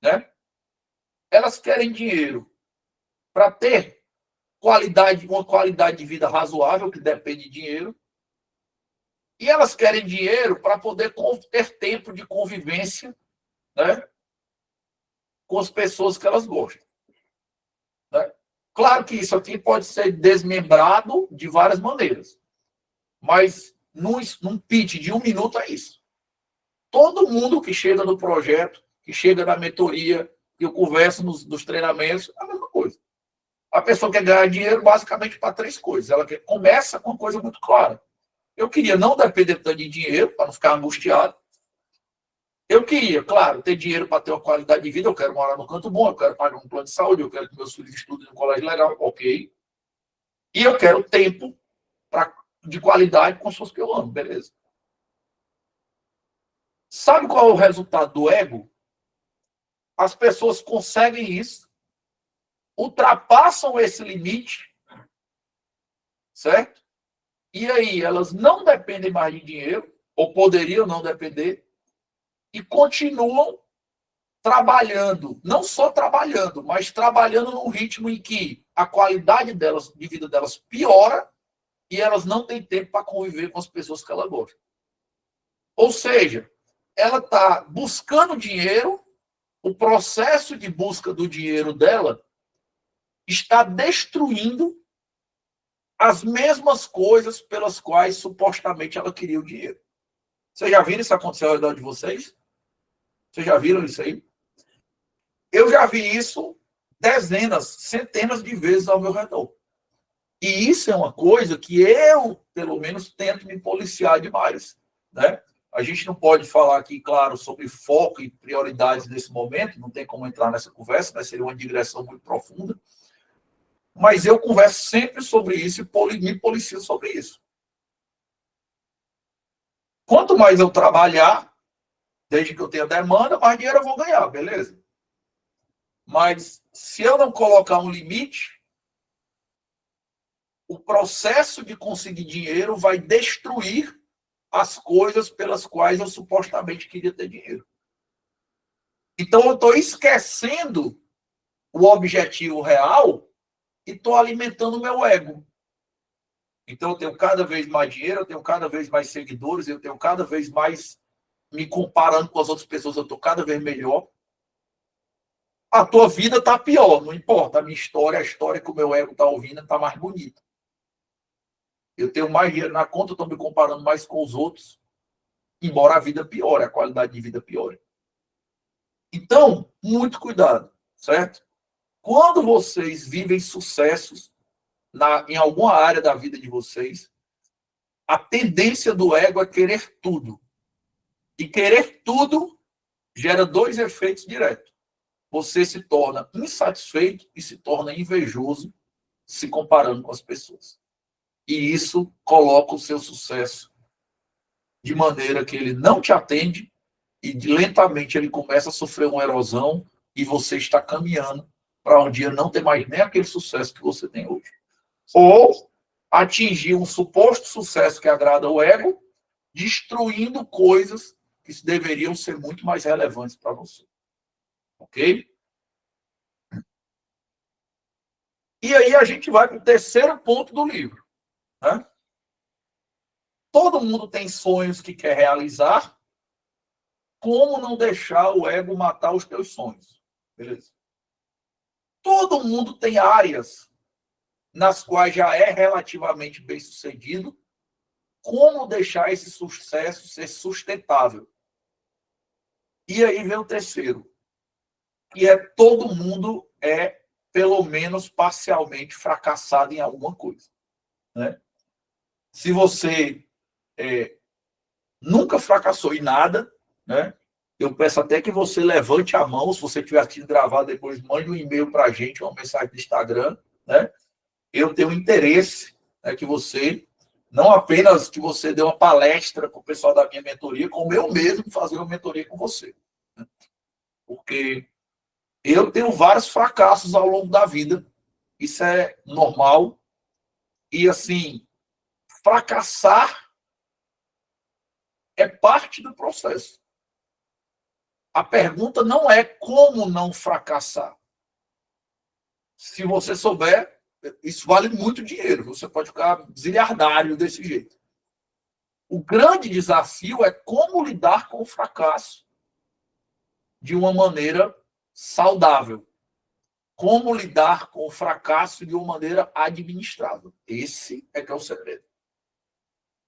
né? Elas querem dinheiro para ter uma qualidade de vida razoável, que depende de dinheiro. E elas querem dinheiro para poder ter tempo de convivência, né, com as pessoas que elas gostam. Né? Claro que isso aqui pode ser desmembrado de várias maneiras. Mas num pitch de 1 minuto é isso. Todo mundo que chega no projeto, que chega na mentoria, que eu converso nos treinamentos, é a mesma coisa. A pessoa quer ganhar dinheiro basicamente para três coisas. Ela começa com uma coisa muito clara. Eu queria não depender tanto de dinheiro, para não ficar angustiado. Eu queria, claro, ter dinheiro para ter uma qualidade de vida. Eu quero morar num canto bom, eu quero pagar um plano de saúde, eu quero que meus filhos estudem num colégio legal, ok. E eu quero tempo de qualidade com as pessoas que eu amo, beleza. Sabe qual é o resultado do ego? As pessoas conseguem isso, ultrapassam esse limite, certo? E aí elas não dependem mais de dinheiro, ou poderiam não depender, e continuam trabalhando, não só trabalhando, mas trabalhando num ritmo em que a qualidade de vida delas piora e elas não têm tempo para conviver com as pessoas que elas gostam. Ou seja, ela está buscando dinheiro, o processo de busca do dinheiro dela está destruindo as mesmas coisas pelas quais supostamente ela queria o dinheiro. Vocês já viram isso acontecer ao redor de vocês? Vocês já viram isso aí? Eu já vi isso dezenas, centenas de vezes ao meu redor. E isso é uma coisa que eu, pelo menos, tento me policiar demais, né? A gente não pode falar aqui, claro, sobre foco e prioridades nesse momento, não tem como entrar nessa conversa, né? Seria uma digressão muito profunda. Mas eu converso sempre sobre isso e me policio sobre isso. Quanto mais eu trabalhar, Desde que eu tenha demanda, mais dinheiro eu vou ganhar, beleza? Mas se eu não colocar um limite, o processo de conseguir dinheiro vai destruir as coisas pelas quais eu supostamente queria ter dinheiro. Então eu estou esquecendo o objetivo real e estou alimentando o meu ego. Então eu tenho cada vez mais dinheiro, eu tenho cada vez mais seguidores, eu tenho cada vez mais me comparando com as outras pessoas, eu estou cada vez melhor. A tua vida está pior, não importa. A minha história, a história que o meu ego está ouvindo está mais bonita. Eu tenho mais dinheiro na conta, estou me comparando mais com os outros, embora a vida piore, a qualidade de vida piore. Então, muito cuidado, certo? Quando vocês vivem sucessos em alguma área da vida de vocês, a tendência do ego é querer tudo. E querer tudo gera dois efeitos diretos. Você se torna insatisfeito e se torna invejoso se comparando com as pessoas. E isso coloca o seu sucesso de maneira que ele não te atende e lentamente ele começa a sofrer uma erosão e você está caminhando para um dia não ter mais nem aquele sucesso que você tem hoje. Ou atingir um suposto sucesso que agrada ao ego, destruindo coisas que deveriam ser muito mais relevantes para você. Ok? E aí a gente vai para o terceiro ponto do livro. Né? Todo mundo tem sonhos que quer realizar. Como não deixar o ego matar os teus sonhos? Beleza? Todo mundo tem áreas nas quais já é relativamente bem sucedido. Como deixar esse sucesso ser sustentável? E aí vem o terceiro, que é todo mundo é, pelo menos parcialmente, fracassado em alguma coisa. Né? Se você nunca fracassou em nada, né? Eu peço até que você levante a mão, se você tiver assistindo gravado depois, mande um e-mail para a gente, uma mensagem do Instagram, né? Eu tenho interesse, né, que você, não apenas que você dê uma palestra com o pessoal da minha mentoria, como eu mesmo fazer uma mentoria com você. Né? Porque eu tenho vários fracassos ao longo da vida, isso é normal, e assim, fracassar é parte do processo. A pergunta não é como não fracassar. Se você souber, isso vale muito dinheiro. Você pode ficar zilhardário desse jeito. O grande desafio é como lidar com o fracasso de uma maneira saudável. Como lidar com o fracasso de uma maneira administrável. Esse é que é o segredo.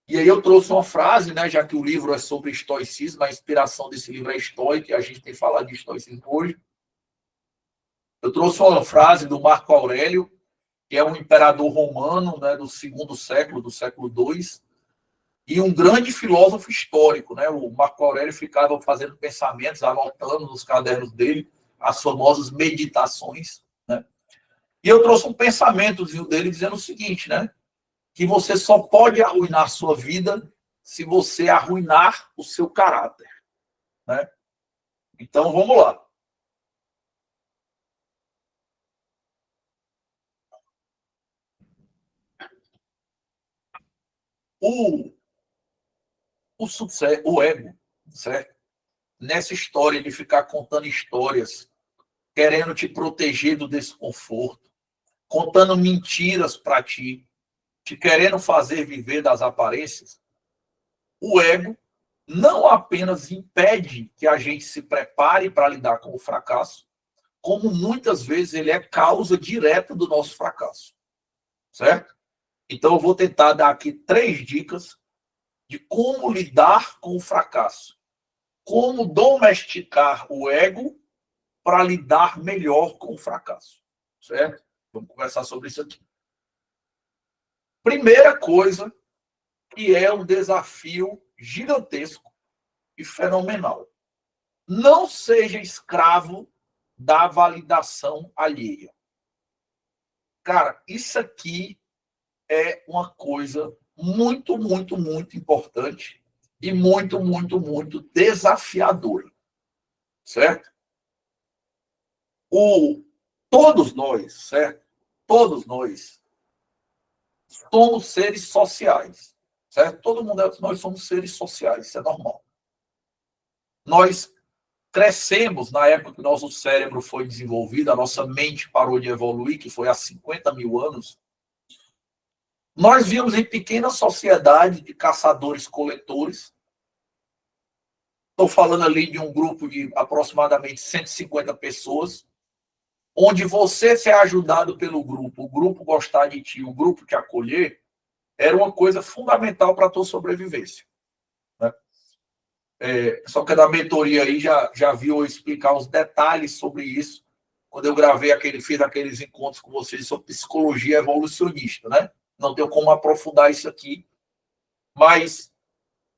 E aí eu trouxe uma frase, né, já que o livro é sobre estoicismo, a inspiração desse livro é estoica, e a gente tem falado de estoicismo hoje. Eu trouxe uma frase do Marco Aurélio, que é um imperador romano, né, do segundo século, do século II, e um grande filósofo histórico. Né? O Marco Aurélio ficava fazendo pensamentos, anotando nos cadernos dele as famosas meditações. Né? E eu trouxe um pensamento dele dizendo o seguinte, né? Que você só pode arruinar sua vida se você arruinar o seu caráter. Né? Então, vamos lá. O sucesso, o ego, certo? Nessa história de ficar contando histórias, querendo te proteger do desconforto, contando mentiras para ti, te querendo fazer viver das aparências, o ego não apenas impede que a gente se prepare para lidar com o fracasso, como muitas vezes ele é causa direta do nosso fracasso. Certo? Então eu vou tentar dar aqui 3 dicas de como lidar com o fracasso. Como domesticar o ego para lidar melhor com o fracasso. Certo? Vamos conversar sobre isso aqui. Primeira coisa, que é um desafio gigantesco e fenomenal. Não seja escravo da validação alheia. Cara, isso aqui é uma coisa muito, muito, muito importante e muito, muito, muito desafiadora, certo? Todos nós, certo? Todos nós somos seres sociais, certo? Todo mundo, nós somos seres sociais, isso é normal. Nós crescemos na época que o nosso cérebro foi desenvolvido, a nossa mente parou de evoluir, que foi há 50 mil anos. Nós vimos em pequena sociedade de caçadores-coletores. Estou falando ali de um grupo de aproximadamente 150 pessoas, onde você ser ajudado pelo grupo, o grupo gostar de ti, o grupo te acolher, era uma coisa fundamental para a tua sobrevivência. Né? Só que na mentoria aí já viu eu explicar os detalhes sobre isso, quando eu fiz aqueles encontros com vocês sobre psicologia evolucionista, né? Não tenho como aprofundar isso aqui, mas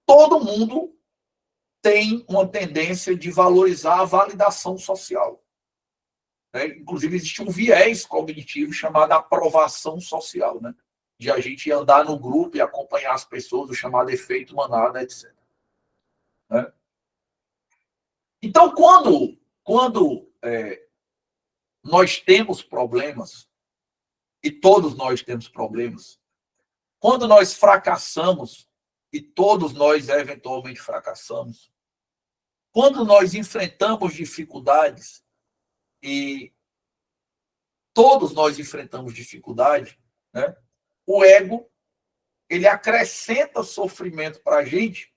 todo mundo tem uma tendência de valorizar a validação social. Né? Inclusive, existe um viés cognitivo chamado aprovação social, né? De a gente andar no grupo e acompanhar as pessoas, o chamado efeito manada, etc. Né? Então, quando nós temos problemas, e todos nós temos problemas, quando nós fracassamos, e todos nós eventualmente fracassamos, quando nós enfrentamos dificuldades, e todos nós enfrentamos dificuldade, né? O ego, ele acrescenta sofrimento para a gente,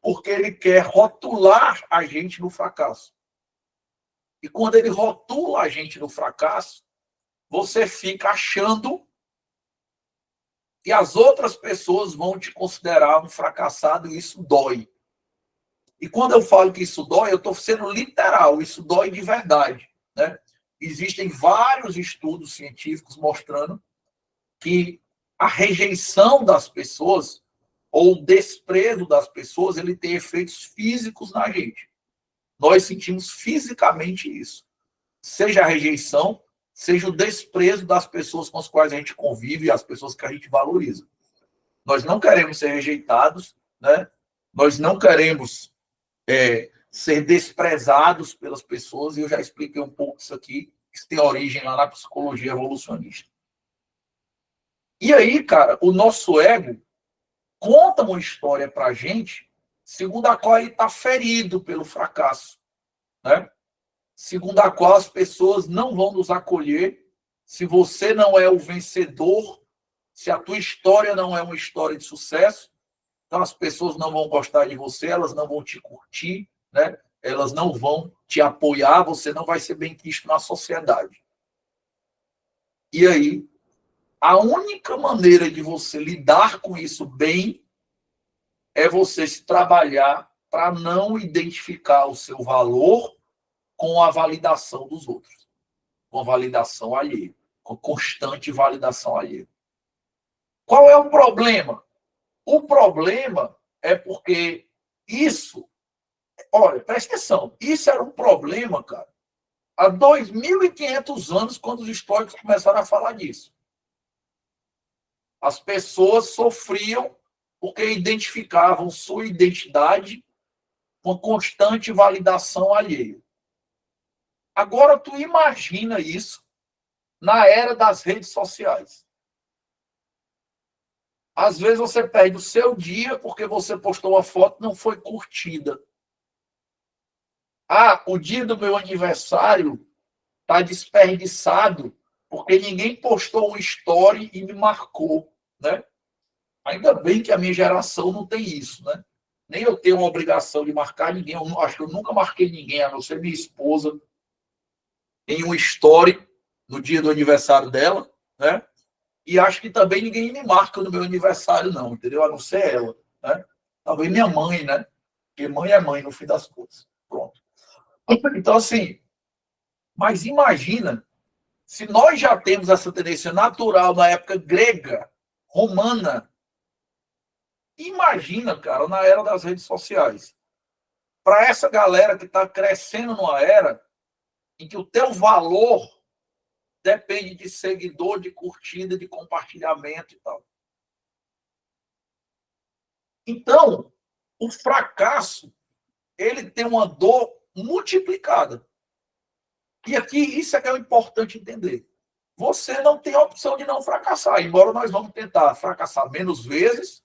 porque ele quer rotular a gente no fracasso. E quando ele rotula a gente no fracasso, você fica achando que as outras pessoas vão te considerar um fracassado e isso dói. E quando eu falo que isso dói, eu estou sendo literal, isso dói de verdade. Né? Existem vários estudos científicos mostrando que a rejeição das pessoas ou o desprezo das pessoas, ele tem efeitos físicos na gente. Nós sentimos fisicamente isso. Seja a rejeição, seja o desprezo das pessoas com as quais a gente convive e as pessoas que a gente valoriza. Nós não queremos ser rejeitados, né? Nós não queremos ser desprezados pelas pessoas, e eu já expliquei um pouco isso aqui, isso tem origem lá na psicologia evolucionista. E aí, cara, o nosso ego conta uma história para a gente, segundo a qual ele está ferido pelo fracasso, né? Segundo a qual as pessoas não vão nos acolher se você não é o vencedor, se a tua história não é uma história de sucesso, então as pessoas não vão gostar de você, elas não vão te curtir, né? Elas não vão te apoiar, você não vai ser bem quisto na sociedade. E aí, a única maneira de você lidar com isso bem é você se trabalhar para não identificar o seu valor com a validação dos outros, com a validação alheia, com a constante validação alheia. Qual é o problema? O problema é porque isso, olha, presta atenção, isso era um problema, cara, há 2.500 anos, quando os históricos começaram a falar disso. As pessoas sofriam porque identificavam sua identidade com constante validação alheia. Agora, tu imagina isso na era das redes sociais. Às vezes você perde o seu dia porque você postou uma foto e não foi curtida. Ah, o dia do meu aniversário está desperdiçado porque ninguém postou um story e me marcou, né? Ainda bem que a minha geração não tem isso, né? Nem eu tenho uma obrigação de marcar ninguém. Eu acho que eu nunca marquei ninguém, a não ser minha esposa, em um story no dia do aniversário dela, né? E acho que também ninguém me marca no meu aniversário, não, entendeu? A não ser ela, né? Talvez minha mãe, né? Porque mãe é mãe, no fim das contas. Pronto. Então, assim, mas imagina se nós já temos essa tendência natural na época grega, romana, imagina, cara, na era das redes sociais. Para essa galera que está crescendo numa era em que o teu valor depende de seguidor, de curtida, de compartilhamento e tal. Então, o fracasso, ele tem uma dor multiplicada. E aqui, isso é que é importante entender. Você não tem a opção de não fracassar, embora nós vamos tentar fracassar menos vezes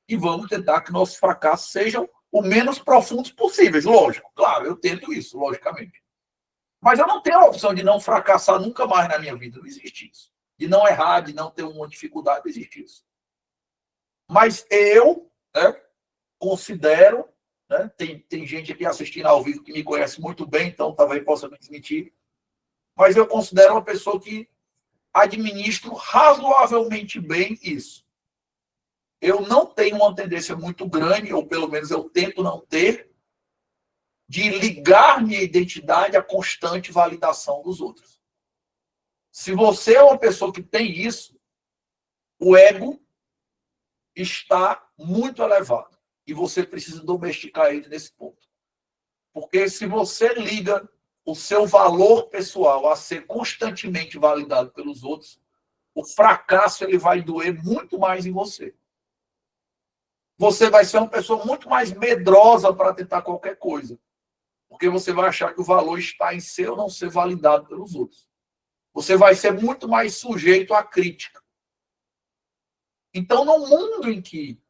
e vamos tentar que nossos fracassos sejam o menos profundos possíveis. Lógico, claro, eu tento isso, logicamente. Mas eu não tenho a opção de não fracassar nunca mais na minha vida. Não existe isso. De não errar, de não ter uma dificuldade, não existe isso. Mas eu, né, considero, né, tem gente aqui assistindo ao vivo que me conhece muito bem, então talvez possa me desmentir, mas eu considero uma pessoa que administro razoavelmente bem isso. Eu não tenho uma tendência muito grande, ou pelo menos eu tento não ter, de ligar minha identidade à constante validação dos outros. Se você é uma pessoa que tem isso, o ego está muito elevado. E você precisa domesticar ele nesse ponto. Porque se você liga o seu valor pessoal a ser constantemente validado pelos outros, o fracasso ele vai doer muito mais em você. Você vai ser uma pessoa muito mais medrosa para tentar qualquer coisa. Porque você vai achar que o valor está em ser ou não ser validado pelos outros. Você vai ser muito mais sujeito à crítica. Então, no mundo em que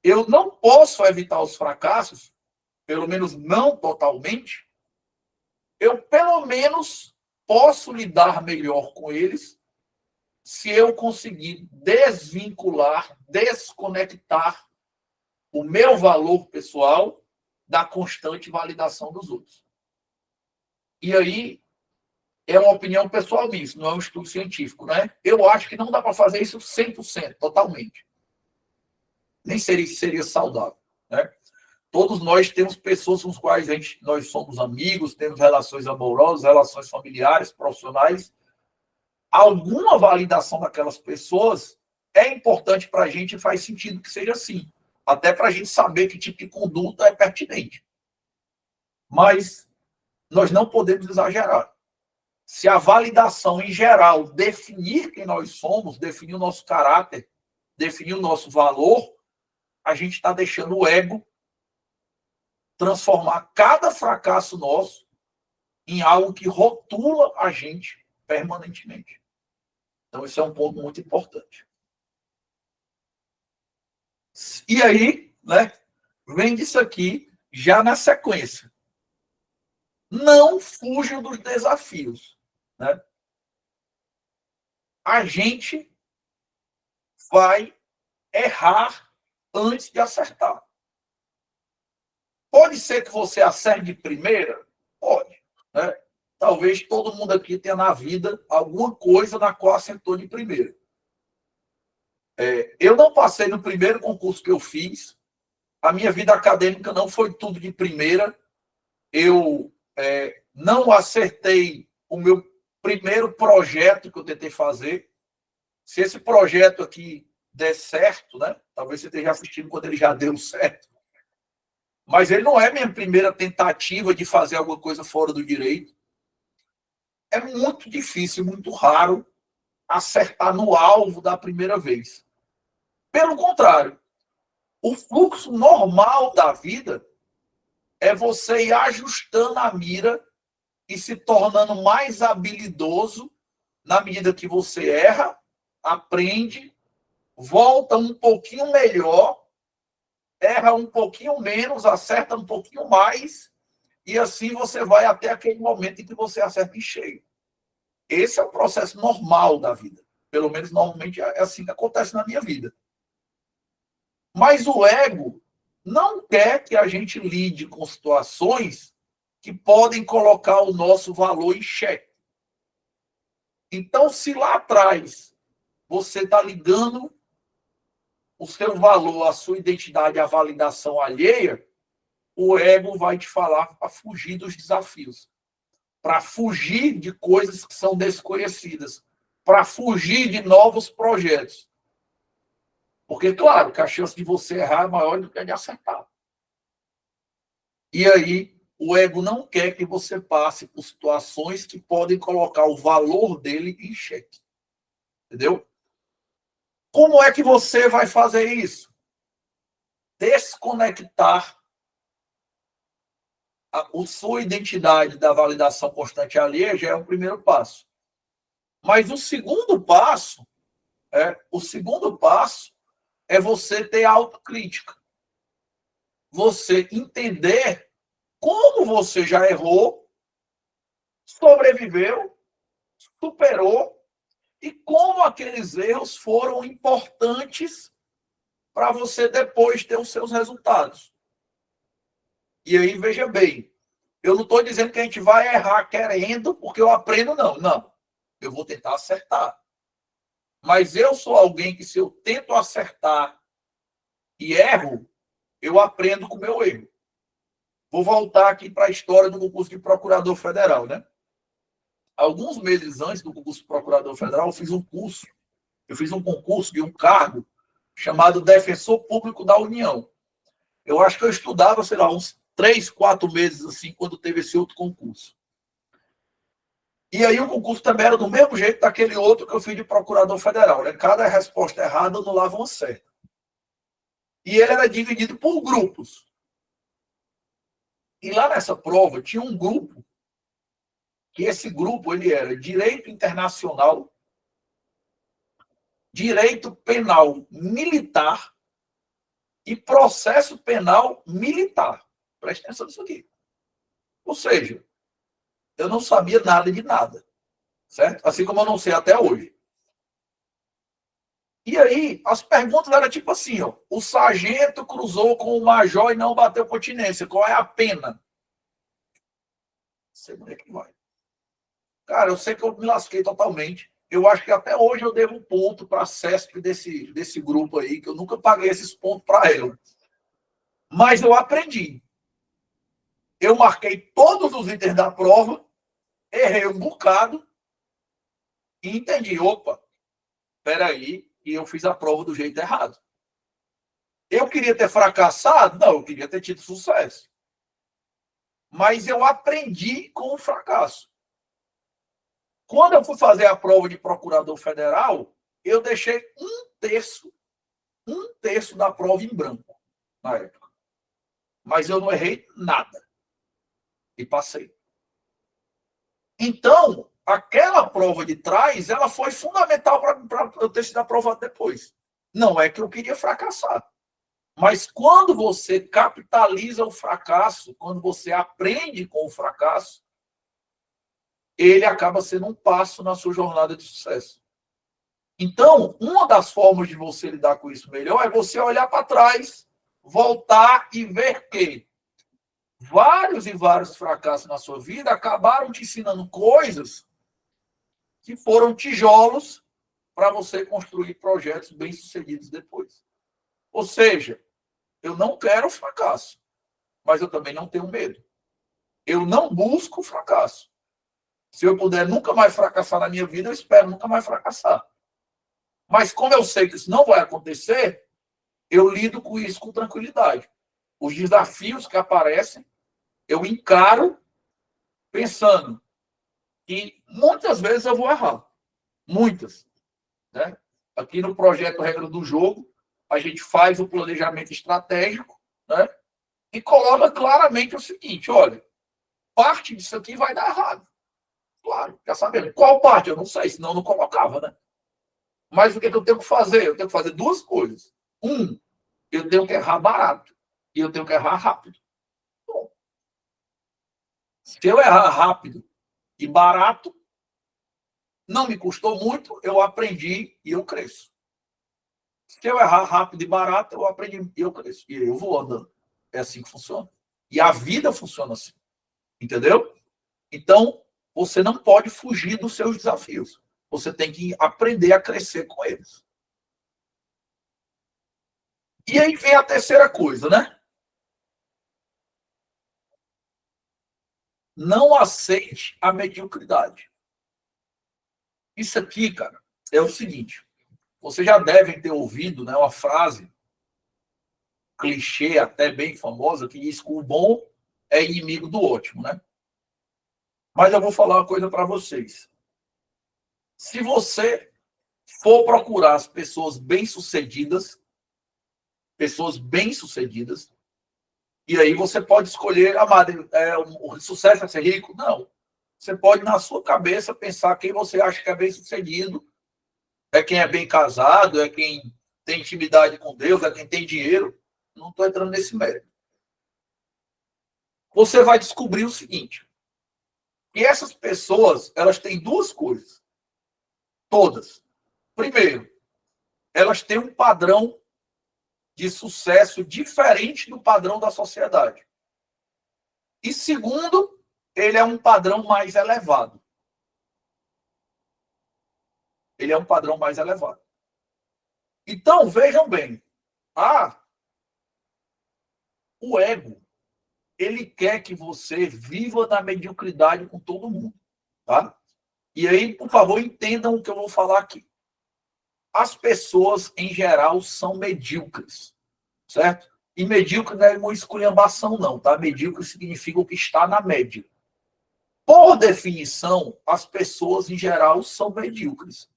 eu não posso evitar os fracassos, pelo menos não totalmente, eu pelo menos posso lidar melhor com eles se eu conseguir desvincular, desconectar o meu valor pessoal da constante validação dos outros. E aí, é uma opinião pessoal minha, isso não é um estudo científico, né? Eu acho que não dá para fazer isso 100%, totalmente. Nem seria saudável, né? Todos nós temos pessoas com as quais nós somos amigos, temos relações amorosas, relações familiares, profissionais. Alguma validação daquelas pessoas é importante para a gente e faz sentido que seja assim. Até para a gente saber que tipo de conduta é pertinente. Mas nós não podemos exagerar. Se a validação, em geral, definir quem nós somos, definir o nosso caráter, definir o nosso valor, a gente está deixando o ego transformar cada fracasso nosso em algo que rotula a gente permanentemente. Então, esse é um ponto muito importante. E aí, né, vem disso aqui, já na sequência. Não fujam dos desafios, né? A gente vai errar antes de acertar. Pode ser que você acerte de primeira? Pode, né? Talvez todo mundo aqui tenha na vida alguma coisa na qual acertou de primeira. Eu não passei no primeiro concurso que eu fiz. A minha vida acadêmica não foi tudo de primeira. Eu não acertei o meu primeiro projeto que eu tentei fazer. Se esse projeto aqui der certo, né? Talvez você esteja assistindo quando ele já deu certo. Mas ele não é minha primeira tentativa de fazer alguma coisa fora do direito. É muito difícil, muito raro acertar no alvo da primeira vez. Pelo contrário, o fluxo normal da vida é você ir ajustando a mira e se tornando mais habilidoso na medida que você erra, aprende, volta um pouquinho melhor, erra um pouquinho menos, acerta um pouquinho mais, e assim você vai até aquele momento em que você acerta em cheio. Esse é o processo normal da vida. Pelo menos, normalmente, é assim que acontece na minha vida. Mas o ego não quer que a gente lide com situações que podem colocar o nosso valor em xeque. Então, se lá atrás você está ligando o seu valor, a sua identidade à validação alheia, o ego vai te falar para fugir dos desafios, para fugir de coisas que são desconhecidas, para fugir de novos projetos. Porque, claro, que a chance de você errar é maior do que a de acertar. E aí, o ego não quer que você passe por situações que podem colocar o valor dele em xeque. Entendeu? Como é que você vai fazer isso? desconectar a sua identidade da validação constante alheia já é o primeiro passo. Mas o segundo passo é você ter autocrítica. Você entender como você já errou, sobreviveu, superou e como aqueles erros foram importantes para você depois ter os seus resultados. E aí, veja bem, eu não estou dizendo que a gente vai errar querendo, porque eu aprendo, não. Não. Eu vou tentar acertar. Mas eu sou alguém que, se eu tento acertar e erro, eu aprendo com o meu erro. Vou voltar aqui para a história do concurso de procurador federal, né? Alguns meses antes do concurso de procurador federal, eu fiz um concurso de um cargo chamado Defensor Público da União. Eu acho que eu estudava, sei lá, uns 3, 4 meses assim, quando teve esse outro concurso. E aí o concurso também era do mesmo jeito daquele outro que eu fiz de procurador federal, né? Cada resposta errada anulava uma certa. E ele era dividido por grupos. E lá nessa prova tinha um grupo, que esse grupo ele era Direito Internacional, Direito Penal Militar e Processo Penal Militar. Preste atenção nisso aqui. Ou seja, eu não sabia nada de nada, certo? Assim como eu não sei até hoje. E aí, as perguntas eram tipo assim, ó, o sargento cruzou com o major e não bateu continência. Qual é a pena? Sei onde é que vai. Cara, eu sei que eu me lasquei totalmente. Eu acho que até hoje eu devo um ponto para a CESP desse grupo aí, que eu nunca paguei esses pontos para ela. Mas eu aprendi. Eu marquei todos os itens da prova, errei um bocado e entendi. Opa, peraí, e eu fiz a prova do jeito errado. Eu queria ter fracassado? Não, eu queria ter tido sucesso. Mas eu aprendi com o fracasso. Quando eu fui fazer a prova de procurador federal, eu deixei um terço da prova em branco, na época. Mas eu não errei nada. E passei. Então, aquela prova de trás, ela foi fundamental para eu ter sido aprovado depois. Não é que eu queria fracassar. Mas quando você capitaliza o fracasso, quando você aprende com o fracasso, ele acaba sendo um passo na sua jornada de sucesso. Então, uma das formas de você lidar com isso melhor é você olhar para trás, voltar e ver que vários e vários fracassos na sua vida acabaram te ensinando coisas que foram tijolos para você construir projetos bem-sucedidos depois. Ou seja, eu não quero fracasso, mas eu também não tenho medo. Eu não busco fracasso. Se eu puder nunca mais fracassar na minha vida, eu espero nunca mais fracassar. Mas como eu sei que isso não vai acontecer, eu lido com isso com tranquilidade. Os desafios que aparecem, eu encaro pensando que muitas vezes eu vou errar. Muitas. Né? Aqui no projeto Regra do Jogo, a gente faz o planejamento estratégico, né? E coloca claramente o seguinte, olha, parte disso aqui vai dar errado. Claro, já sabendo. Qual parte? Eu não sei, senão eu não colocava, né? Mas o que eu tenho que fazer? Eu tenho que fazer duas coisas. Eu tenho que errar barato. E eu tenho que errar rápido. Bom, se eu errar rápido e barato, não me custou muito, eu aprendi e eu cresço. Se eu errar rápido e barato, eu aprendi e eu cresço. E eu vou andando. É assim que funciona. E a vida funciona assim. Entendeu? Então, você não pode fugir dos seus desafios. Você tem que aprender a crescer com eles. E aí vem a terceira coisa, né? Não aceite a mediocridade. Isso aqui, cara, é o seguinte. Vocês já devem ter ouvido, né, uma frase clichê, até bem famosa, que diz que o bom é inimigo do ótimo, né? Mas eu vou falar uma coisa para vocês. Se você for procurar as pessoas bem-sucedidas, pessoas bem-sucedidas. E aí você pode escolher, o sucesso é ser rico? Não. Você pode, na sua cabeça, pensar quem você acha que é bem-sucedido, é quem é bem casado, é quem tem intimidade com Deus, é quem tem dinheiro. Não estou entrando nesse mérito. Você vai descobrir o seguinte, que essas pessoas, elas têm duas coisas. Todas. Primeiro, elas têm um padrão de sucesso diferente do padrão da sociedade. E segundo, ele é um padrão mais elevado. Ele é um padrão mais elevado. Então, vejam bem. O ego, ele quer que você viva na mediocridade com todo mundo. Tá? E aí, por favor, entendam o que eu vou falar aqui. As pessoas, em geral, são medíocres. Certo? E medíocre não é uma esculhambação, não. Tá? Medíocre significa o que está na média. Por definição, as pessoas, em geral, são medíocres.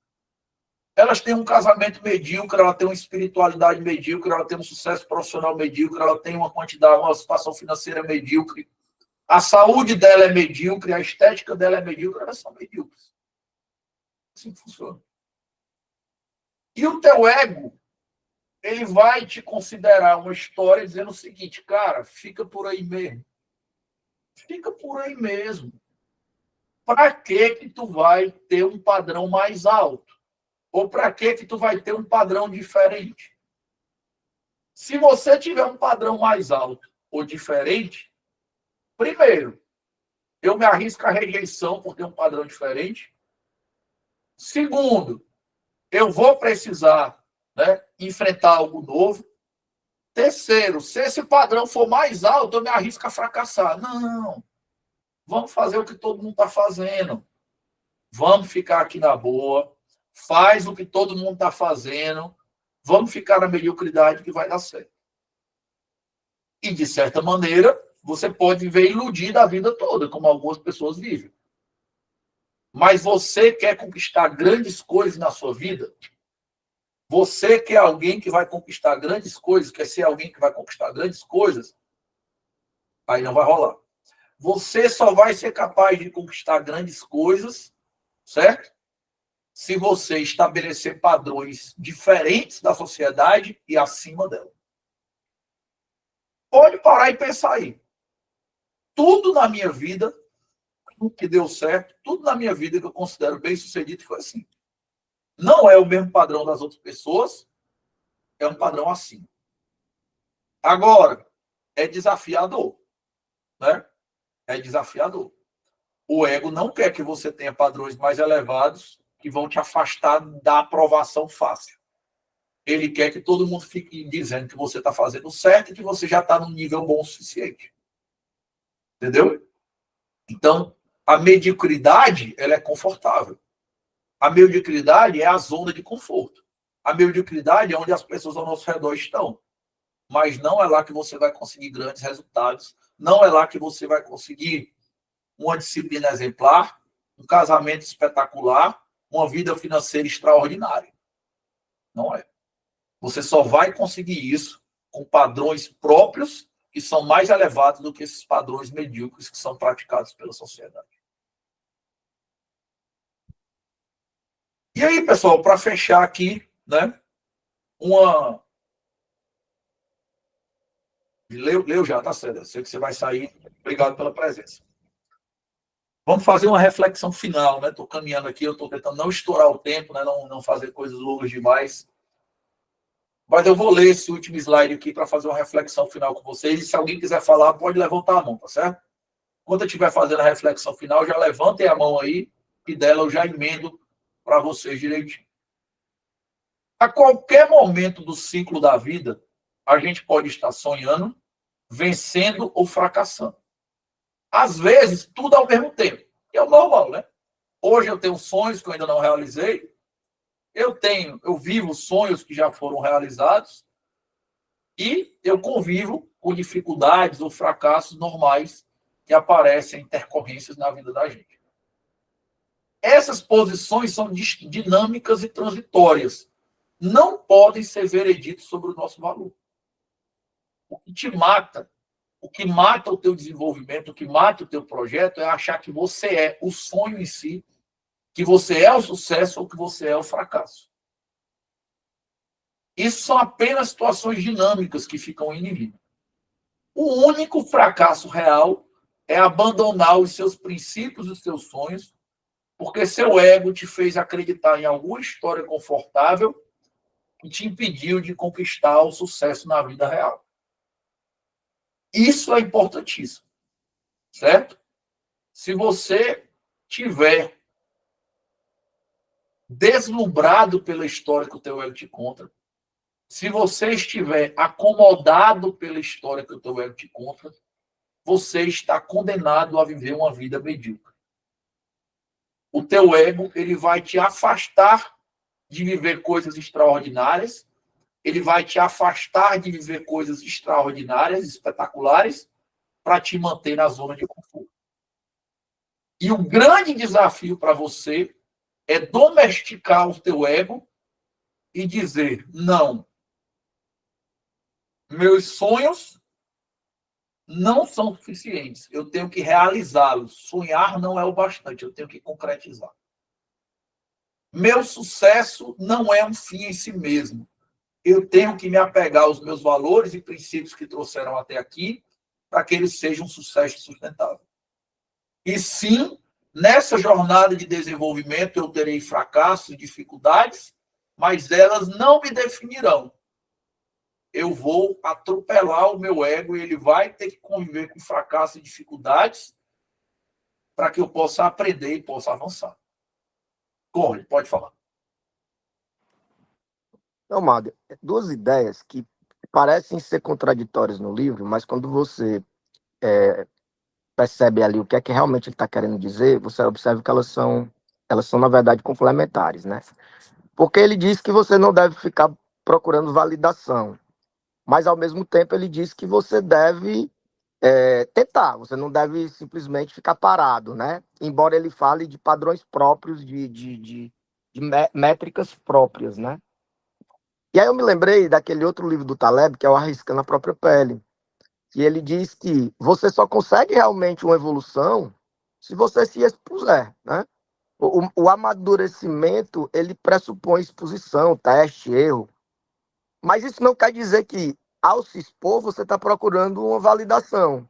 Elas têm um casamento medíocre, ela tem uma espiritualidade medíocre, ela tem um sucesso profissional medíocre, ela tem uma situação financeira medíocre, a saúde dela é medíocre, a estética dela é medíocre, elas são medíocres. Assim que funciona. E o teu ego, ele vai te considerar uma história dizendo o seguinte, cara, fica por aí mesmo. Fica por aí mesmo. Para que tu vai ter um padrão mais alto? Ou para que tu vai ter um padrão diferente? Se você tiver um padrão mais alto ou diferente, primeiro, eu me arrisco à rejeição por ter um padrão diferente. Segundo, eu vou precisar, né, enfrentar algo novo. Terceiro, se esse padrão for mais alto, eu me arrisco a fracassar. Não. Vamos fazer o que todo mundo está fazendo. Vamos ficar aqui na boa. Faz o que todo mundo está fazendo. Vamos ficar na mediocridade que vai dar certo. E, de certa maneira, você pode viver iludido a vida toda, como algumas pessoas vivem. Mas você quer conquistar grandes coisas na sua vida? Você quer alguém que vai conquistar grandes coisas? Quer ser alguém que vai conquistar grandes coisas? Aí não vai rolar. Você só vai ser capaz de conquistar grandes coisas, certo? Se você estabelecer padrões diferentes da sociedade e acima dela. Pode parar e pensar aí. Tudo na minha vida, tudo que deu certo, tudo na minha vida que eu considero bem sucedido foi assim. Não é o mesmo padrão das outras pessoas, é um padrão acima. Agora, é desafiador, né? É desafiador. O ego não quer que você tenha padrões mais elevados que vão te afastar da aprovação fácil. Ele quer que todo mundo fique dizendo que você está fazendo certo e que você já está num nível bom o suficiente. Entendeu? Então, a mediocridade, ela é confortável. A mediocridade é a zona de conforto. A mediocridade é onde as pessoas ao nosso redor estão. Mas não é lá que você vai conseguir grandes resultados. Não é lá que você vai conseguir uma disciplina exemplar, um casamento espetacular, uma vida financeira extraordinária. Não é. Você só vai conseguir isso com padrões próprios que são mais elevados do que esses padrões medíocres que são praticados pela sociedade. E aí, pessoal, para fechar aqui, né? Leu já, tá certo. Eu sei que você vai sair. Obrigado pela presença. Vamos fazer uma reflexão final, né? Estou caminhando aqui, eu estou tentando não estourar o tempo, né? Não fazer coisas longas demais. Mas eu vou ler esse último slide aqui para fazer uma reflexão final com vocês. E se alguém quiser falar, pode levantar a mão, tá certo? Quando eu estiver fazendo a reflexão final, já levantem a mão aí e dela eu já emendo para vocês direitinho. A qualquer momento do ciclo da vida, a gente pode estar sonhando, vencendo ou fracassando. Às vezes, tudo ao mesmo tempo. Que é o normal, né? Hoje eu tenho sonhos que eu ainda não realizei. Eu vivo sonhos que já foram realizados. E eu convivo com dificuldades ou fracassos normais que aparecem em intercorrências na vida da gente. Essas posições são dinâmicas e transitórias. Não podem ser vereditos sobre o nosso valor. O que te mata, o que mata o teu desenvolvimento, o que mata o teu projeto é achar que você é o sonho em si, que você é o sucesso ou que você é o fracasso. Isso são apenas situações dinâmicas que ficam em nível. O único fracasso real é abandonar os seus princípios e os seus sonhos, porque seu ego te fez acreditar em alguma história confortável que te impediu de conquistar o sucesso na vida real. Isso é importantíssimo, certo? Se você tiver deslumbrado pela história que o teu ego te conta, se você estiver acomodado pela história que o teu ego te conta, você está condenado a viver uma vida medíocre. O teu ego, ele vai te afastar de viver coisas extraordinárias, ele vai te afastar de viver coisas extraordinárias, espetaculares, para te manter na zona de conforto. E o grande desafio para você é domesticar o teu ego e dizer, não, meus sonhos não são suficientes, eu tenho que realizá-los. Sonhar não é o bastante, eu tenho que concretizar. Meu sucesso não é um fim em si mesmo. Eu tenho que me apegar aos meus valores e princípios que trouxeram até aqui para que eles sejam um sucesso sustentável. E sim, nessa jornada de desenvolvimento eu terei fracassos e dificuldades, mas elas não me definirão. Eu vou atropelar o meu ego e ele vai ter que conviver com fracasso e dificuldades para que eu possa aprender e possa avançar. Corre, pode falar. Não, Mário, duas ideias que parecem ser contraditórias no livro, mas quando você percebe ali o que é que realmente ele está querendo dizer, você observa que elas são, na verdade, complementares, né? Porque ele diz que você não deve ficar procurando validação, mas, ao mesmo tempo, ele diz que você deve tentar, você não deve simplesmente ficar parado, né? Embora ele fale de padrões próprios, de métricas próprias, né? E aí eu me lembrei daquele outro livro do Taleb, que é o Arriscando a Própria Pele, que ele diz que você só consegue realmente uma evolução se você se expuser, né? O amadurecimento, ele pressupõe exposição, teste, erro, mas isso não quer dizer que, ao se expor, você está procurando uma validação.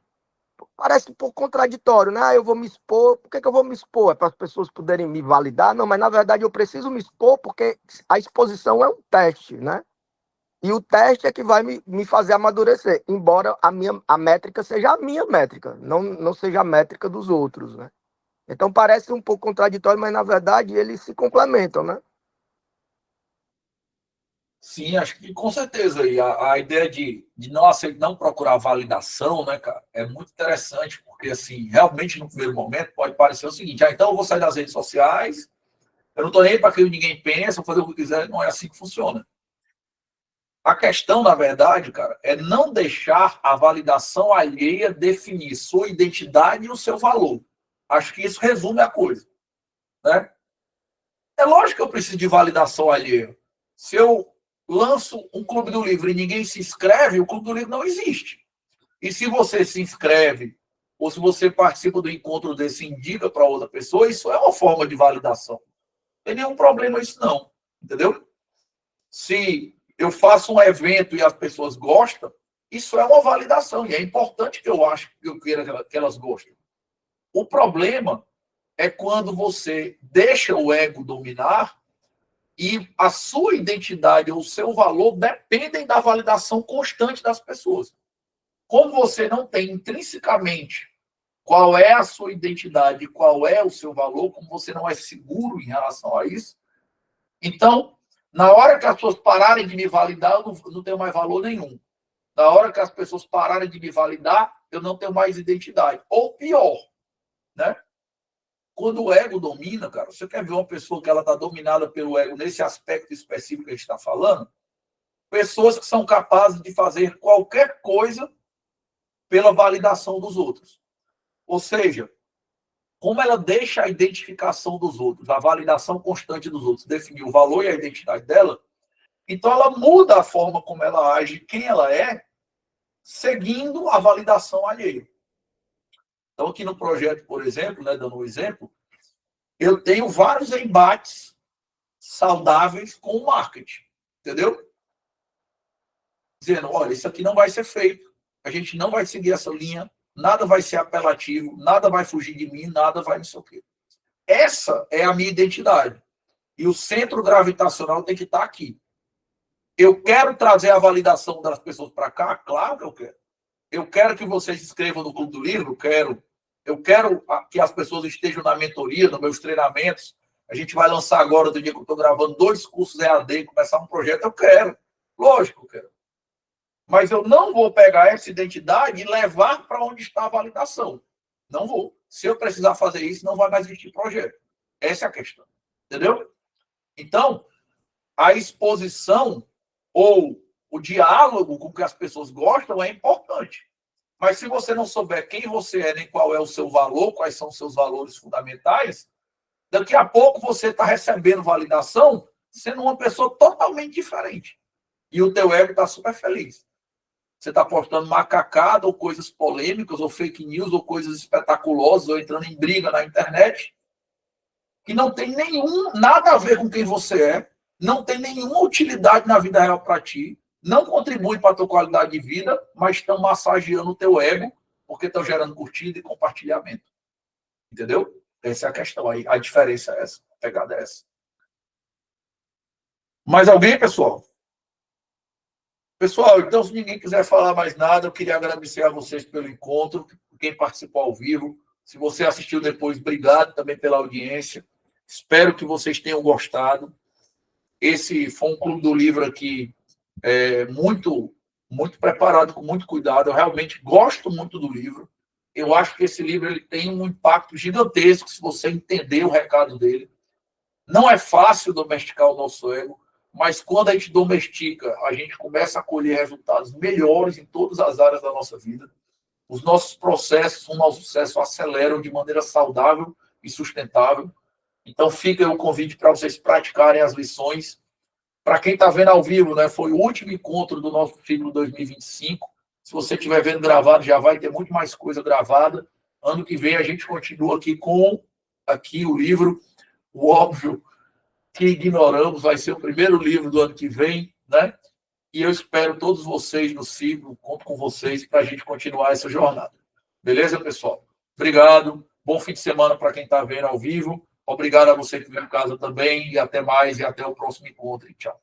Parece um pouco contraditório, né? Eu vou me expor, por que eu vou me expor? É para as pessoas poderem me validar? Não, mas na verdade eu preciso me expor porque a exposição é um teste, né? E o teste é que vai me fazer amadurecer, embora a métrica seja a minha métrica, não seja a métrica dos outros, né? Então parece um pouco contraditório, mas na verdade eles se complementam, né? Sim, acho que com certeza. E a ideia de não aceitar, não procurar validação, né, cara, é muito interessante, porque, assim, realmente, no primeiro momento, pode parecer o seguinte: então eu vou sair das redes sociais, eu não estou nem para que ninguém pense, vou fazer o que quiser, não é assim que funciona. A questão, na verdade, cara, é não deixar a validação alheia definir sua identidade e o seu valor. Acho que isso resume a coisa, né? É lógico que eu preciso de validação alheia. Se eu lanço um clube do livro e ninguém se inscreve, o clube do livro não existe. E se você se inscreve, ou se você participa do encontro desse e indica para outra pessoa, isso é uma forma de validação. Não tem nenhum problema isso, não. Entendeu? Se eu faço um evento e as pessoas gostam, isso é uma validação. E é importante que eu queira que elas gostem. O problema é quando você deixa o ego dominar e a sua identidade ou o seu valor dependem da validação constante das pessoas. Como você não tem intrinsecamente qual é a sua identidade, qual é o seu valor, como você não é seguro em relação a isso, então, na hora que as pessoas pararem de me validar, eu não tenho mais valor nenhum. Na hora que as pessoas pararem de me validar, eu não tenho mais identidade. Ou pior, né? Quando o ego domina, cara, você quer ver uma pessoa que ela está dominada pelo ego nesse aspecto específico que a gente está falando? Pessoas que são capazes de fazer qualquer coisa pela validação dos outros. Ou seja, como ela deixa a identificação dos outros, a validação constante dos outros, definir o valor e a identidade dela, então ela muda a forma como ela age, quem ela é, seguindo a validação alheia. Então, aqui no projeto, por exemplo, né, dando um exemplo, eu tenho vários embates saudáveis com o marketing, entendeu? Dizendo, olha, isso aqui não vai ser feito, a gente não vai seguir essa linha, nada vai ser apelativo, nada vai fugir de mim, nada vai não sei o quê. Essa é a minha identidade. E o centro gravitacional tem que estar aqui. Eu quero trazer a validação das pessoas para cá? Claro que eu quero. Eu quero que vocês se inscrevam no Clube do Livro? Quero. Eu quero que as pessoas estejam na mentoria, nos meus treinamentos. A gente vai lançar agora, do dia que eu estou gravando, 2 cursos EAD, começar um projeto. Eu quero. Lógico que eu quero. Mas eu não vou pegar essa identidade e levar para onde está a validação. Não vou. Se eu precisar fazer isso, não vai mais existir projeto. Essa é a questão. Entendeu? Então, a exposição ou o diálogo com que as pessoas gostam é importante. Mas se você não souber quem você é, nem qual é o seu valor, quais são os seus valores fundamentais, daqui a pouco você está recebendo validação sendo uma pessoa totalmente diferente. E o teu ego está super feliz. Você está postando macacada ou coisas polêmicas, ou fake news, ou coisas espetaculosas, ou entrando em briga na internet, que não tem nada a ver com quem você é, não tem nenhuma utilidade na vida real para ti, não contribui para a tua qualidade de vida, mas estão massageando o teu ego, porque estão gerando curtida e compartilhamento. Entendeu? Essa é a questão aí. A diferença é essa. A pegada é essa. Mais alguém, pessoal? Pessoal, então, se ninguém quiser falar mais nada, eu queria agradecer a vocês pelo encontro, quem participou ao vivo. Se você assistiu depois, obrigado também pela audiência. Espero que vocês tenham gostado. Esse foi um Clube do Livro aqui muito, muito preparado, com muito cuidado. Eu realmente gosto muito do livro. Eu acho que esse livro ele tem um impacto gigantesco se você entender o recado dele. Não é fácil domesticar o nosso ego, mas quando a gente domestica, a gente começa a colher resultados melhores em todas as áreas da nossa vida. Os nossos processos, o nosso sucesso aceleram de maneira saudável e sustentável. Então fica o convite para vocês praticarem as lições. Para quem está vendo ao vivo, né, foi o último encontro do nosso ciclo 2025. Se você estiver vendo gravado, já vai ter muito mais coisa gravada. Ano que vem a gente continua aqui com o livro, o óbvio que ignoramos, vai ser o primeiro livro do ano que vem, né? E eu espero todos vocês no ciclo, conto com vocês para a gente continuar essa jornada. Beleza, pessoal? Obrigado. Bom fim de semana para quem está vendo ao vivo. Obrigado a você que veio em casa também. E até mais. E até o próximo encontro. Tchau.